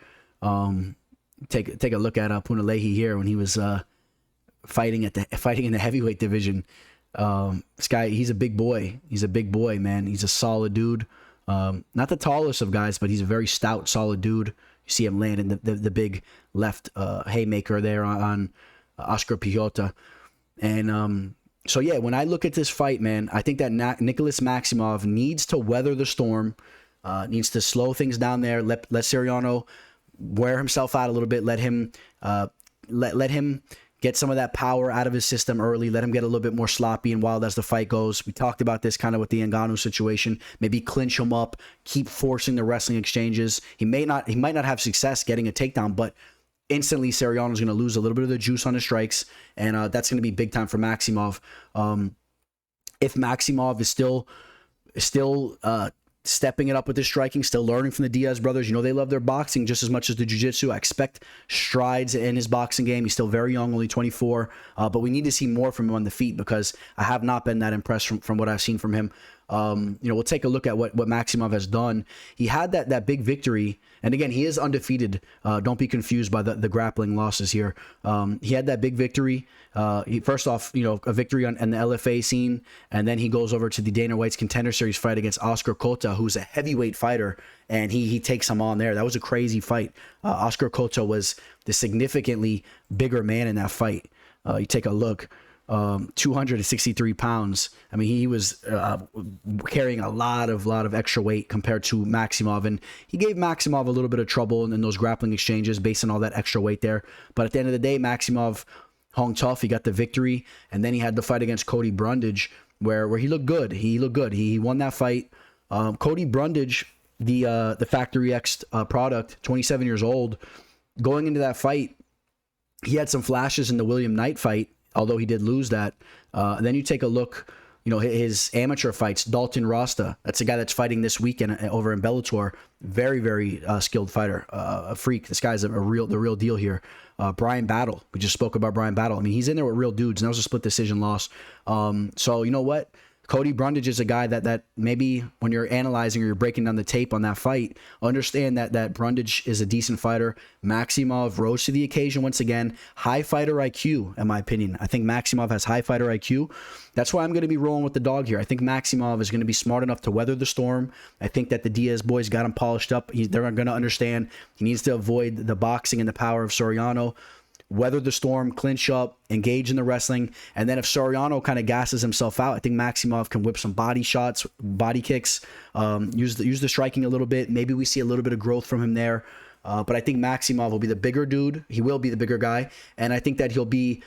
Take a look at Punahele here when he was fighting in the heavyweight division. This guy, he's a big boy. He's a big boy, man. He's a solid dude. Not the tallest of guys, but he's a very stout, solid dude. You see him landing the big left haymaker there on Oscar Piota. And so, yeah, when I look at this fight, man, I think that Nicholas Maximov needs to weather the storm, needs to slow things down there, let Soriano wear himself out a little bit, let him get some of that power out of his system early. Let him get a little bit more sloppy and wild as the fight goes. We talked about this kind of with the Ngannou situation. Maybe clinch him up, keep forcing the wrestling exchanges. He might not have success getting a takedown, but instantly Soriano's going to lose a little bit of the juice on his strikes, and that's going to be big time for Maximov. If Maximov is still stepping it up with his striking, still learning from the Diaz brothers. You know, they love their boxing just as much as the jiu-jitsu. I expect strides in his boxing game. He's still very young, only 24, but we need to see more from him on the feet, because I have not been that impressed from what I've seen from him. We'll take a look at what Maximov has done. He had that big victory, and again, he is undefeated. Don't be confused by the grappling losses here. He had that big victory. First off, a victory on the LFA scene, and then he goes over to the Dana White's Contender Series fight against Oscar Cota, who's a heavyweight fighter, and he takes him on there. That was a crazy fight. Oscar Cota was the significantly bigger man in that fight. You take a look. 263 pounds. I mean, he was carrying a lot of extra weight compared to Maximov, and he gave Maximov a little bit of trouble in those grappling exchanges based on all that extra weight there. But at the end of the day, Maximov hung tough. He got the victory, and then he had the fight against Cody Brundage where he looked good. He won that fight. Cody Brundage, the Factory X product, 27 years old. going into that fight, he had some flashes in the William Knight fight, although he did lose that. Then you take a look, his amateur fights, Dalton Rasta. That's a guy that's fighting this weekend over in Bellator. Very, very skilled fighter, a freak. This guy's the real deal here. Bryan Battle. We just spoke about Bryan Battle. I mean, he's in there with real dudes, and that was a split decision loss. So you know what? Cody Brundage is a guy that maybe when you're analyzing or you're breaking down the tape on that fight, understand that Brundage is a decent fighter. Maximov rose to the occasion once again. High fighter IQ, in my opinion. I think Maximov has high fighter IQ. That's why I'm going to be rolling with the dog here. I think Maximov is going to be smart enough to weather the storm. I think that the Diaz boys got him polished up. They're going to understand he needs to avoid the boxing and the power of Soriano. Weather the storm, clinch up, engage in the wrestling, and then if Soriano kind of gasses himself out, I think Maximov can whip some body shots, body kicks, use the striking a little bit. Maybe we see a little bit of growth from him there, but I think Maximov will be the bigger dude. He will be the bigger guy, and I think that he'll be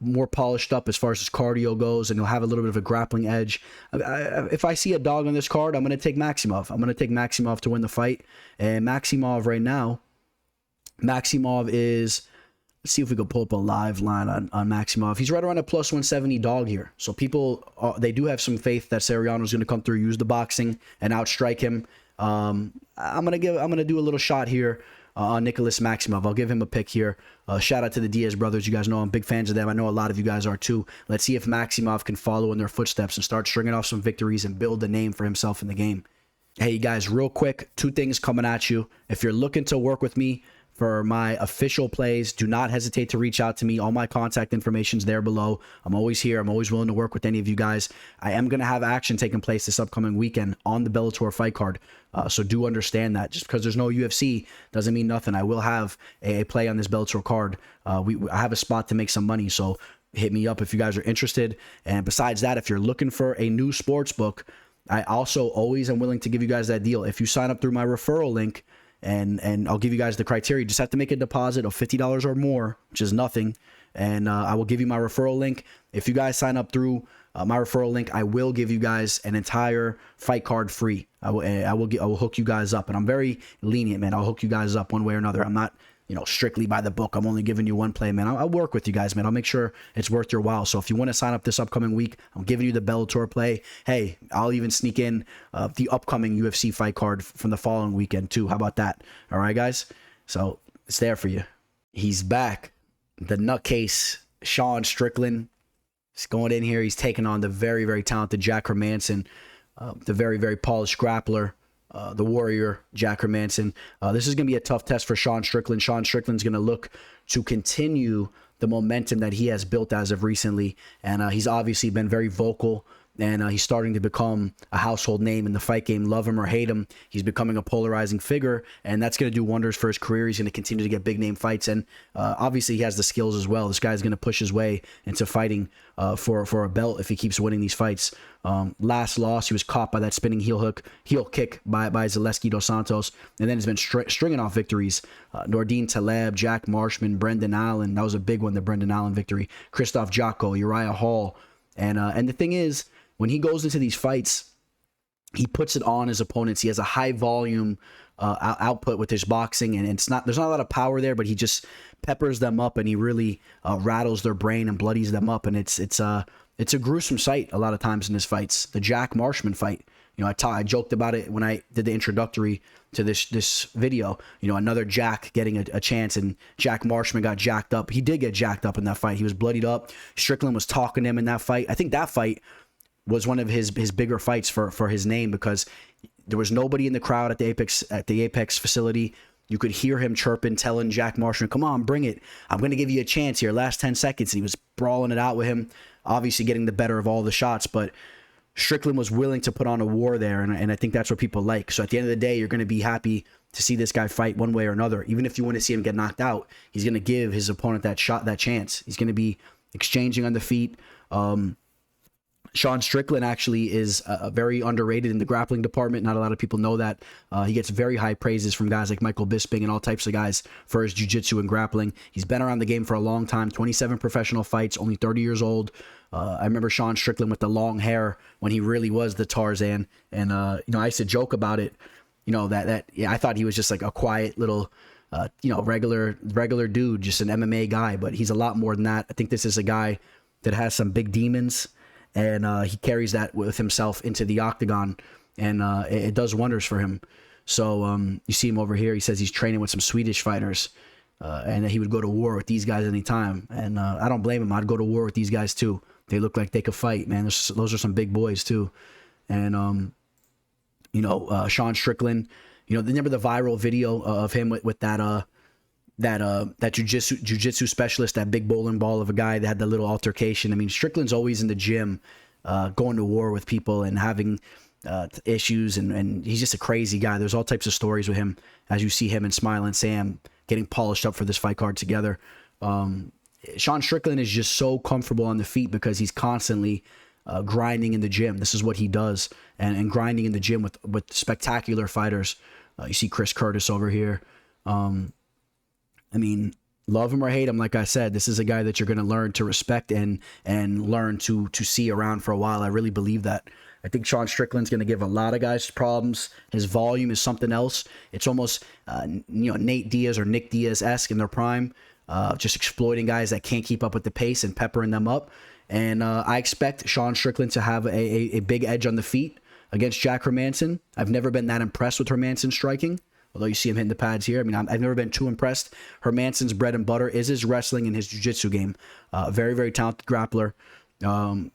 more polished up as far as his cardio goes, and he'll have a little bit of a grappling edge. If I see a dog on this card, I'm going to take Maximov. I'm going to take Maximov to win the fight, and Maximov right now, Maximov is... Let's see if we could pull up a live line on Maximov. He's right around a plus 170 dog here. So people, they do have some faith that Soriano's going to come through, use the boxing, and outstrike him. I'm gonna do a little shot here on Nicholas Maximov. I'll give him a pick here. Shout out to the Diaz brothers. You guys know I'm big fans of them. I know a lot of you guys are too. Let's see if Maximov can follow in their footsteps and start stringing off some victories and build a name for himself in the game. Hey, you guys, real quick, 2 things coming at you. If you're looking to work with me for my official plays, do not hesitate to reach out to me. All my contact information's there below. I'm always here. I'm always willing to work with any of you guys. I am going to have action taking place this upcoming weekend on the Bellator fight card. So do understand that. Just because there's no UFC doesn't mean nothing. I will have a play on this Bellator card. I have a spot to make some money, so hit me up if you guys are interested. And besides that, if you're looking for a new sports book, I also always am willing to give you guys that deal. If you sign up through my referral link, and I'll give you guys the criteria. You just have to make a deposit of $50 or more, which is nothing, and I will give you my referral link. If you guys sign up through my referral link, I will give you guys an entire fight card free. I will hook you guys up, and I'm very lenient, man. I'll hook you guys up one way or another. I'm not, strictly by the book. I'm only giving you one play, man. I'll work with you guys, man. I'll make sure it's worth your while. So if you want to sign up this upcoming week, I'm giving you the Bellator play. Hey, I'll even sneak in the upcoming UFC fight card from the following weekend too. How about that? All right, guys. So it's there for you. He's back. The nutcase, Sean Strickland. He's going in here. He's taking on the very, very talented Jack Hermansson, the very, very polished grappler. The Warrior, Jack Hermansson. This is going to be a tough test for Sean Strickland. Sean Strickland's going to look to continue the momentum that he has built as of recently. And he's obviously been very vocal, and he's starting to become a household name in the fight game. Love him or hate him, he's becoming a polarizing figure, and that's going to do wonders for his career. He's going to continue to get big name fights, and obviously he has the skills as well. This guy's going to push his way into fighting for a belt if he keeps winning these fights. Last loss, he was caught by that spinning heel kick by Zaleski dos Santos, and then he's been stringing off victories. Nordine Taleb, Jack Marshman, Brendan Allen. That was a big one, the Brendan Allen victory. Christoph Jocko, Uriah Hall. And the thing is, when he goes into these fights, he puts it on his opponents. He has a high volume output with his boxing, and there's not a lot of power there, but he just peppers them up, and he really rattles their brain and bloodies them up, and it's a gruesome sight a lot of times in his fights. The Jack Marshman fight, I joked about it when I did the introductory to this video. Another Jack getting a chance, and Jack Marshman got jacked up. He did get jacked up in that fight. He was bloodied up. Strickland was talking to him in that fight. I think that fight was one of his bigger fights for his name, because there was nobody in the crowd at the Apex facility. You could hear him chirping, telling Jack Marshman, "Come on, bring it. I'm going to give you a chance here. Last 10 seconds." And he was brawling it out with him, obviously getting the better of all the shots, but Strickland was willing to put on a war there, and I think that's what people like. So at the end of the day, you're going to be happy to see this guy fight one way or another. Even if you want to see him get knocked out, he's going to give his opponent that chance. He's going to be exchanging on the feet. Sean Strickland actually is very underrated in the grappling department. Not a lot of people know that. He gets very high praises from guys like Michael Bisping and all types of guys for his jiu-jitsu and grappling. He's been around the game for a long time, 27 professional fights, only 30 years old. I remember Sean Strickland with the long hair when he really was the Tarzan. And, I used to joke about it, I thought he was just like a quiet little regular dude, just an MMA guy, but he's a lot more than that. I think this is a guy that has some big demons, and he carries that with himself into the octagon, and it does wonders for him. So you see him over here. He says he's training with some Swedish fighters, and that he would go to war with these guys anytime. And I don't blame him. I'd go to war with these guys too. They look like they could fight, man. Those are some big boys too. And Sean Strickland. Remember the viral video of him with that jiu-jitsu specialist, that big bowling ball of a guy that had the little altercation. I mean, Strickland's always in the gym, going to war with people and having issues, and he's just a crazy guy. There's all types of stories with him, as you see him and Smile and Sam getting polished up for this fight card together. Sean Strickland is just so comfortable on the feet because he's constantly grinding in the gym. This is what he does, and grinding in the gym with spectacular fighters. You see Chris Curtis over here. I mean, love him or hate him, like I said, this is a guy that you're going to learn to respect and learn to see around for a while. I really believe that. I think Sean Strickland's going to give a lot of guys problems. His volume is something else. It's almost Nate Diaz or Nick Diaz-esque in their prime, just exploiting guys that can't keep up with the pace and peppering them up. And I expect Sean Strickland to have a big edge on the feet against Jack Hermansson. I've never been that impressed with Hermansson striking, although you see him hitting the pads here. I mean, I've never been too impressed. Hermansson's bread and butter is his wrestling and his jiu-jitsu game. Very, very talented grappler.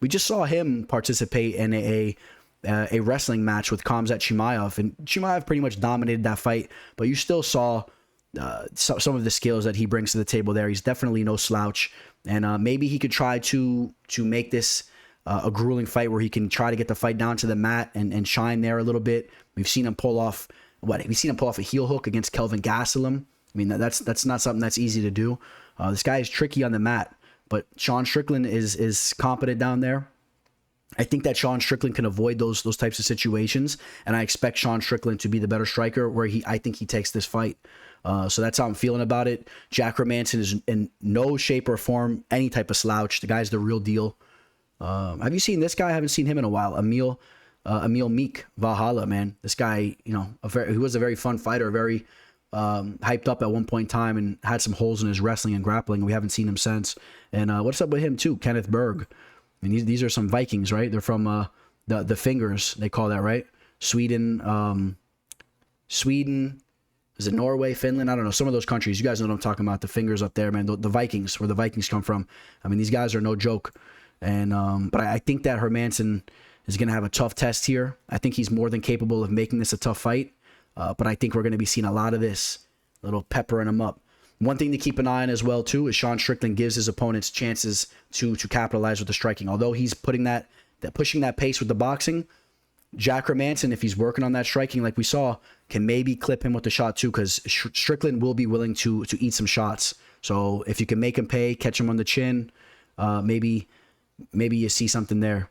We just saw him participate in a wrestling match with Khamzat Chimaev, and Chimaev pretty much dominated that fight, but you still saw some of the skills that he brings to the table there. He's definitely no slouch, and maybe he could try to make this a grueling fight where he can try to get the fight down to the mat and shine there a little bit. We've seen him pull off a heel hook against Kelvin Gastelum. I mean, that's not something that's easy to do. This guy is tricky on the mat, but Sean Strickland is competent down there. I think that Sean Strickland can avoid those types of situations, and I expect Sean Strickland to be the better striker, where I think he takes this fight. So that's how I'm feeling about it. Jack Hermansson is in no shape or form any type of slouch. The guy's the real deal. Have you seen this guy? I haven't seen him in a while. Emil Meek, Valhalla, man. This guy, he was a very fun fighter, very hyped up at one point in time, and had some holes in his wrestling and grappling. We haven't seen him since. And what's up with him too? Kenneth Berg. I mean, these are some Vikings, right? They're from the Fingers, they call that, right? Sweden. Is it Norway, Finland? I don't know. Some of those countries. You guys know what I'm talking about. The Fingers up there, man. The Vikings, where the Vikings come from. I mean, these guys are no joke. And but I think that Hermansson is going to have a tough test here. I think he's more than capable of making this a tough fight. But I think we're going to be seeing a lot of this, little peppering him up. One thing to keep an eye on as well, too, is Sean Strickland gives his opponents chances to capitalize with the striking. Although he's pushing that pace with the boxing, Jack Hermansson, if he's working on that striking like we saw, can maybe clip him with the shot too, because Strickland will be willing to eat some shots. So if you can make him pay, catch him on the chin, maybe you see something there.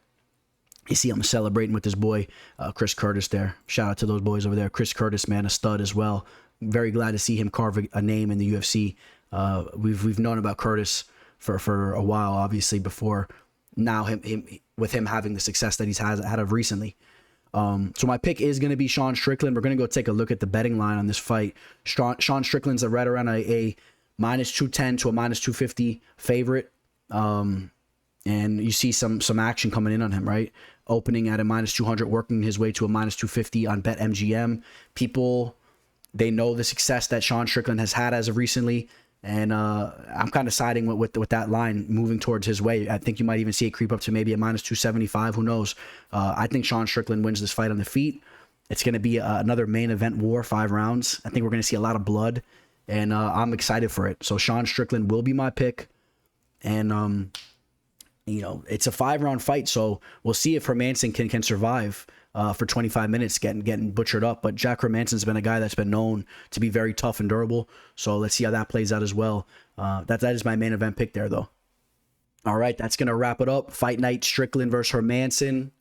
You see him celebrating with his boy, Chris Curtis there. Shout out to those boys over there. Chris Curtis, man, a stud as well. Very glad to see him carve a name in the UFC. We've known about Curtis for a while, obviously, before now him having the success that he's had of recently. So my pick is going to be Sean Strickland. We're going to go take a look at the betting line on this fight. Sean Strickland's right around a minus 210 to a minus 250 favorite. And you see some action coming in on him, right? Opening at a minus 200, working his way to a minus 250 on BetMGM. People, they know the success that Sean Strickland has had as of recently, and I'm kind of siding with that line moving towards his way. I think you might even see it creep up to maybe a minus 275. Who knows? I think Sean Strickland wins this fight on the feet. It's going to be another main event war, 5 rounds. I think we're going to see a lot of blood, and I'm excited for it. So Sean Strickland will be my pick, and it's a 5-round fight, so we'll see if Hermansson can survive for 25 minutes getting butchered up. But Jack Hermansson's been a guy that's been known to be very tough and durable, so let's see how that plays out as well. That is my main event pick there, though. All right, that's going to wrap it up. Fight night, Strickland versus Hermansson.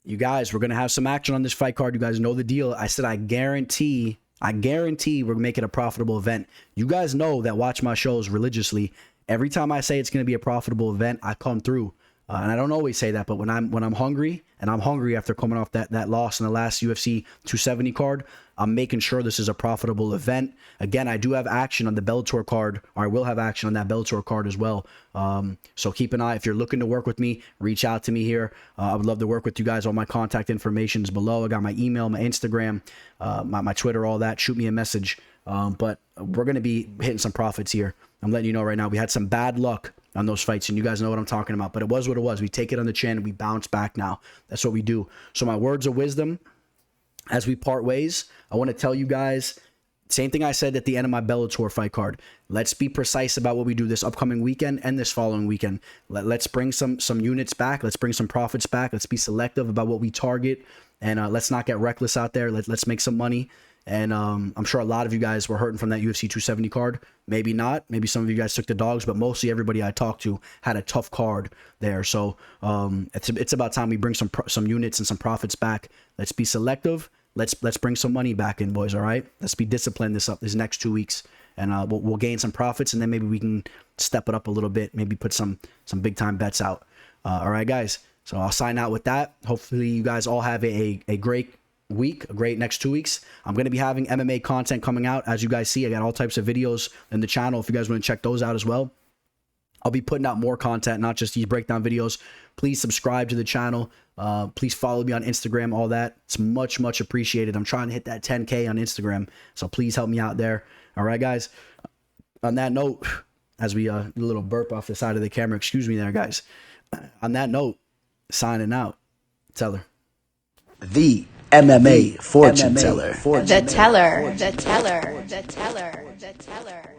You guys, we're going to have some action on this fight card. You guys know the deal. I said I guarantee we're making a profitable event. You guys know that watch my shows religiously. Every time I say it's going to be a profitable event, I come through. And I don't always say that, but when I'm hungry, and I'm hungry after coming off that loss in the last UFC 270 card, I'm making sure this is a profitable event. Again, I do have action on the Bellator card, or I will have action on that Bellator card as well. So keep an eye. If you're looking to work with me, reach out to me here. I would love to work with you guys. All my contact information is below. I got my email, my Instagram, my Twitter, all that. Shoot me a message. But we're going to be hitting some profits here. I'm letting you know right now. We had some bad luck on those fights, and you guys know what I'm talking about. But it was what it was. We take it on the chin, and we bounce back now. That's what we do. So my words of wisdom as we part ways, I want to tell you guys, same thing I said at the end of my Bellator fight card. Let's be precise about what we do this upcoming weekend and this following weekend. Let's bring some units back. Let's bring some profits back. Let's be selective about what we target, and let's not get reckless out there. Let's make some money. And I'm sure a lot of you guys were hurting from that UFC 270 card. Maybe not. Maybe some of you guys took the dogs, but mostly everybody I talked to had a tough card there. So it's about time we bring some units and some profits back. Let's be selective. Let's bring some money back in, boys. All right. Let's be disciplined this next 2 weeks, and we'll gain some profits, and then maybe we can step it up a little bit. Maybe put some big time bets out. All right, guys. So I'll sign out with that. Hopefully you guys all have a great week, a great next 2 weeks. I'm going to be having MMA content coming out. As you guys see, I got all types of videos in the channel if you guys want to check those out as well. I'll be putting out more content, not just these breakdown videos. Please subscribe to the channel. Please follow me on Instagram, all that. It's much, much appreciated. I'm trying to hit that 10K on Instagram, so please help me out there. All right, guys. On that note, as we do a little burp off the side of the camera, excuse me there, guys. On that note, signing out. Teller. The MMA fortune teller. The teller, the teller, the teller, the teller.